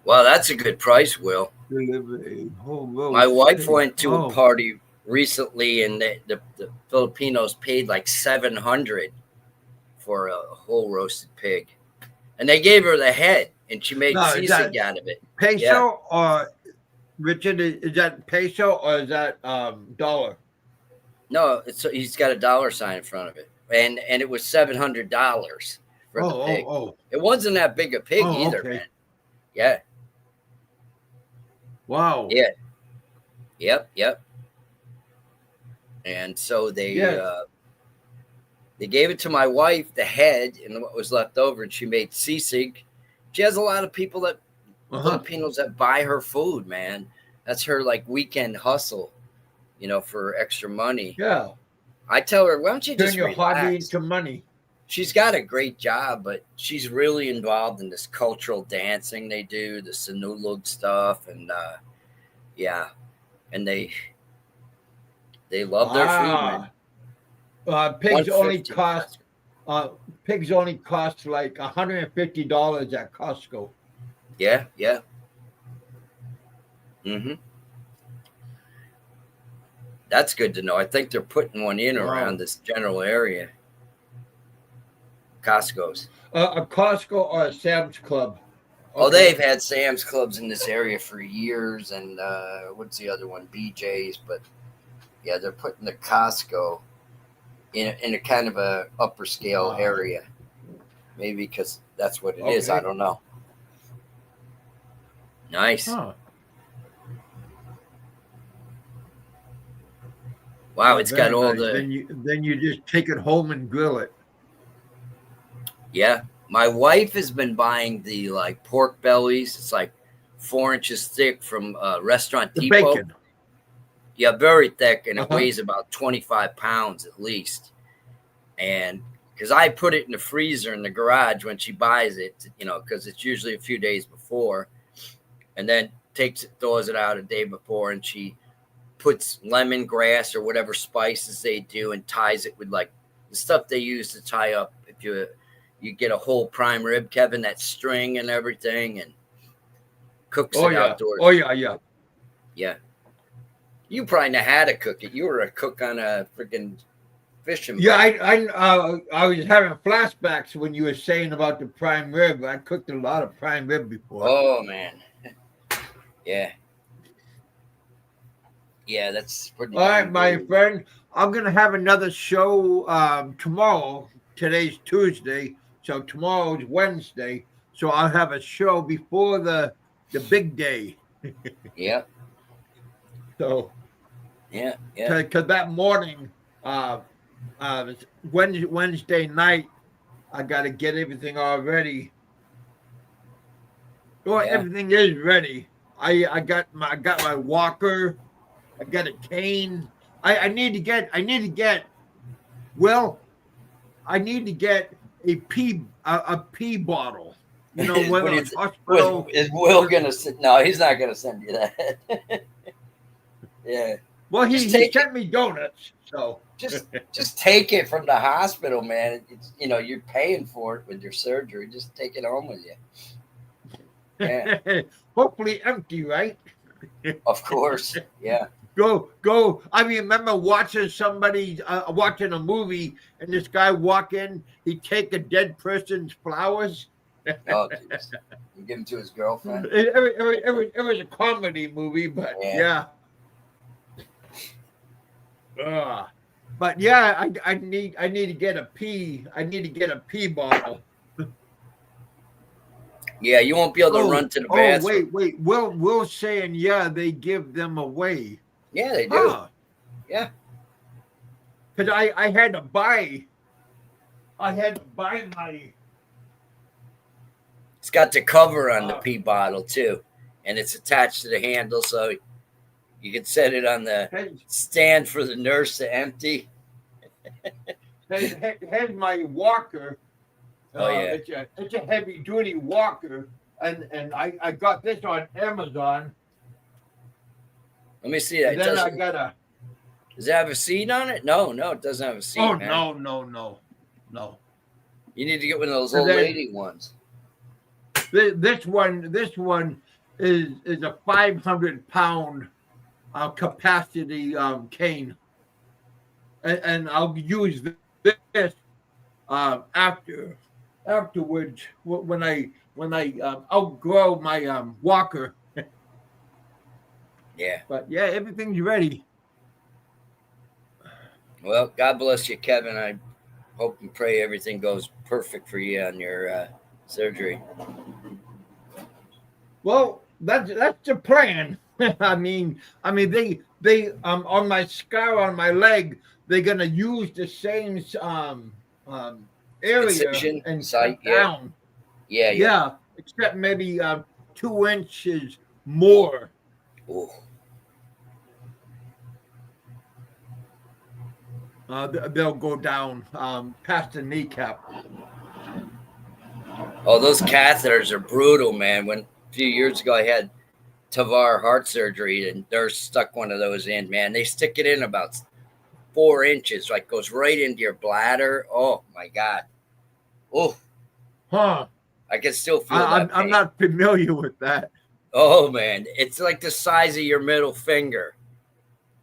Well, that's a good price, Will. My wife went to a party recently, and the Filipinos paid like $700 for a whole roasted pig, and they gave her the head, and she made sisig out of it. Peso or Richard, is that peso or is that dollar? No, he's got a dollar sign in front of it, and it was $700 for the pig. Oh. It wasn't that big a pig either, okay. man. Yeah. Wow. Yeah. Yep. And so they gave it to my wife, the head, and what was left over, and she made sisig. She has a lot of people that Filipinos that buy her food, man. That's her like weekend hustle, for extra money. Yeah. I tell her, why don't you turn just your relax? hobby into money? She's got a great job, but she's really involved in this cultural dancing they do, the Sinulog stuff, and and they love their food, man. Pigs only $150. cost like $150 at Costco. Yeah. Mm-hmm. That's good to know. I think they're putting one in around this general area. Costco's. A Costco or a Sam's Club. Okay. Oh, they've had Sam's Clubs in this area for years, and what's the other one? BJ's, but yeah, they're putting the Costco in a kind of a upper scale area. Maybe because that's what it is. I don't know. Nice. Huh. Wow, it's got all nice. the. Then you just take it home and grill it. Yeah, my wife has been buying the like pork bellies. It's like 4 inches thick from Restaurant The Depot. bacon. Yeah, very thick, and it weighs about 25 pounds at least. And because I put it in the freezer in the garage when she buys it, because it's usually a few days before, and then thaws it out a day before, and she puts lemongrass or whatever spices they do and ties it with like the stuff they use to tie up. If you get a whole prime rib, Kevin, that string and everything, and cooks it outdoors. Oh yeah. Yeah. You probably know how to cook it. You were a cook on a freaking fishing boat. Yeah, I was having flashbacks when you were saying about the prime rib. I cooked a lot of prime rib before. Oh man. Yeah. Yeah, that's pretty. All right, my friend. I'm gonna have another show tomorrow. Today's Tuesday, so tomorrow's Wednesday. So I'll have a show before the big day. Yep. So. Yeah. Because that morning, Wednesday night, I got to get everything all ready. Well, everything is ready. I got my walker. I got a cane. I need to get a pee bottle. Whether it's hospital. Is Will gonna send? No, he's not gonna send you that. Yeah. Well, he sent me donuts, so just take it from the hospital, man. It's you're paying for it with your surgery. Just take it home with you. Yeah. Hopefully empty, right? Of course. Yeah. Go. I remember watching watching a movie, and this guy walk in. He'd take a dead person's flowers. Oh, geez. You give them to his girlfriend. It was a comedy movie, but yeah. But yeah, I need to get a pee. I need to get a pee bottle. Yeah, you won't be able to run to the bathroom. Wait. Will's saying they give them away. Yeah, they do. Yeah. Because I had to buy my. It's got the cover on the pee bottle too, and it's attached to the handle, so you can set it on the stand for the nurse to empty. Has my walker. It's a heavy duty walker, and I got this on Amazon. Let me see that. Then I got a. Does it have a seat on it? No, it doesn't have a seat. Oh, man. No. You need to get one of those old lady ones. This one is a 500-pound capacity cane, and I'll use this afterwards when I outgrow my walker. Yeah. But yeah, everything's ready. Well, God bless you, Kevin. I hope and pray everything goes perfect for you on your surgery. Well, that's the plan. They on my scar on my leg, they're gonna use the same um area Incision and site. cut Yeah. down. Yeah. Yeah. Yeah, except maybe 2 inches more. Ooh. They'll go down past the kneecap. Oh, those catheters are brutal, man. When a few years ago I had Tavar heart surgery, and they're stuck one of those in, man. They stick it in about 4 inches, like goes right into your bladder. Oh my God. Oh, Huh. I can still feel I, that I'm pain. not familiar with that. Oh man, it's like the size of your middle finger.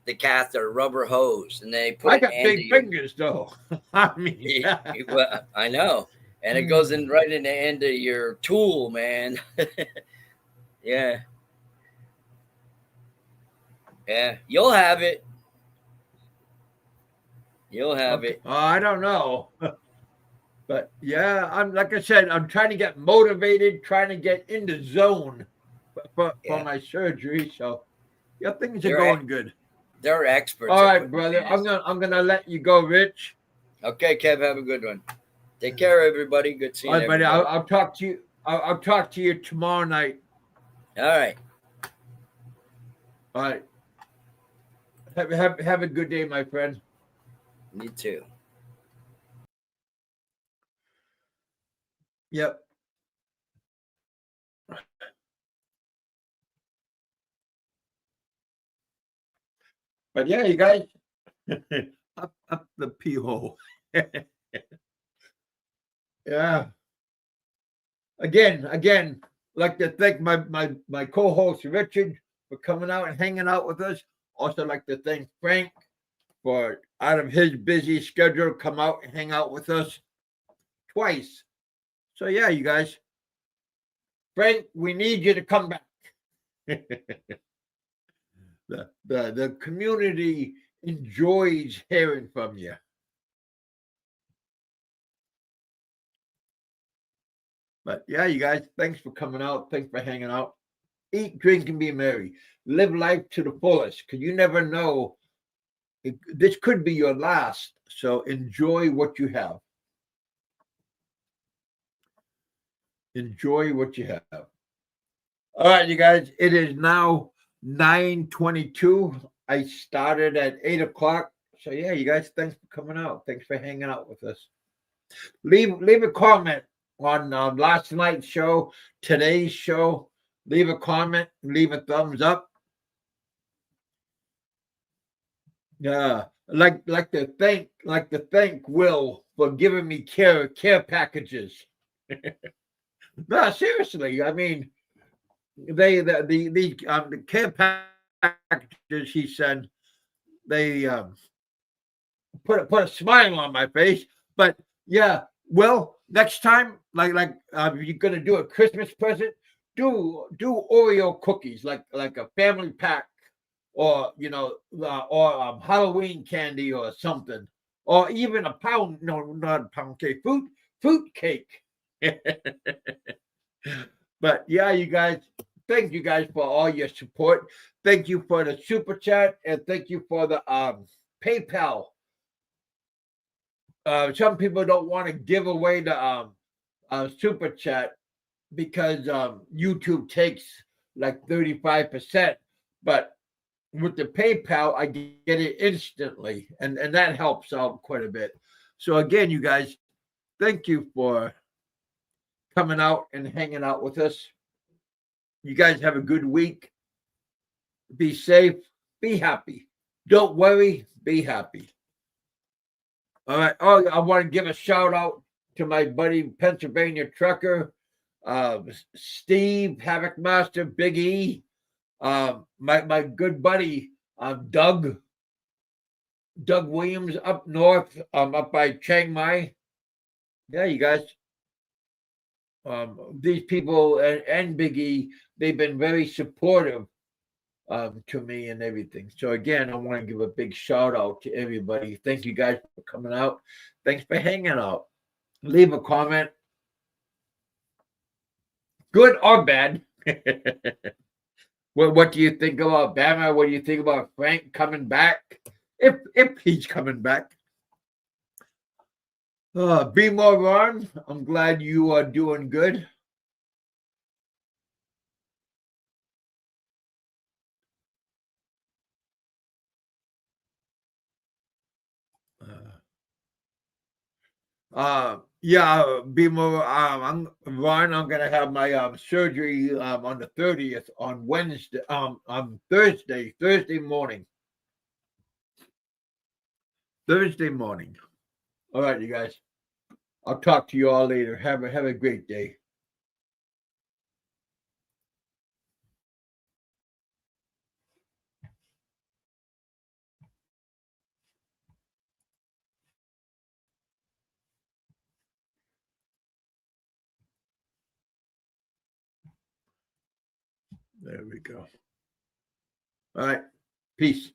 The catheter, rubber hose, and they put I it got into big your. fingers though. I mean, Well, I know, and it goes in right in the end of your tool, man. Yeah, yeah, you'll have it. You'll have okay. it. I don't know. But yeah, I'm like I said, I'm trying to get motivated, trying to get in the zone for Yeah, my surgery. So yeah, things are they're going good. they're experts All at right, putting brother. fast. I'm gonna let you go, Rich. Okay, Kev, have a good one. Take care, everybody. Good All seeing right, buddy. everybody. I'll talk to you. I'll talk to you tomorrow night. All right. All right. Have a good day, my friend. Me too. Yep. But yeah, you guys, up the pee hole. Yeah. Again, like to thank my co-host Richard for coming out and hanging out with us. Also like to thank Frank for out of his busy schedule come out and hang out with us twice. So yeah, you guys. Frank, we need you to come back. The community enjoys hearing from you. But yeah, you guys, thanks for coming out. Thanks for hanging out. Eat, drink, and be merry. Live life to the fullest because you never know. This could be your last. So enjoy what you have. Enjoy what you have. All right, you guys, it is now 9:22. I started at 8 o'clock. So yeah, you guys, thanks for coming out. Thanks for hanging out with us. Leave a comment on last night's show, today's show. Leave a comment, leave a thumbs up. Yeah, like to thank Will for giving me care packages. No, seriously. I mean, the care packages he sent, they put a smile on my face. But yeah, well, next time, if you're gonna do a Christmas present, do Oreo cookies, like a family pack, or or Halloween candy or something, or even a pound, no, not a pound cake, fruit cake. But yeah, you guys, thank you guys for all your support. Thank you for the super chat and thank you for the PayPal. Some people don't want to give away the super chat because YouTube takes like 35%. But with the PayPal, I get it instantly, and that helps out quite a bit. So again, you guys, thank you for coming out and hanging out with us. You guys have a good week. Be safe. Be happy. Don't worry. Be happy. All right. Oh, I want to give a shout out to my buddy Pennsylvania trucker, Steve Havoc Master, Big E, my good buddy Doug Williams up north, up by Chiang Mai. Yeah, you guys. These people and Big E, they've been very supportive to me and everything. So again, I want to give a big shout out to everybody. Thank you guys for coming out. Thanks for hanging out. Leave a comment, good or bad. What do you think about Bama? What do you think about Frank coming back? If he's coming back. Be more Ron. I'm glad you are doing good. Yeah, be more. I'm Ron. I'm gonna have my surgery on the 30th on Wednesday. On Thursday morning. Thursday morning. All right, you guys. I'll talk to you all later. Have a great day. There we go. All right. Peace.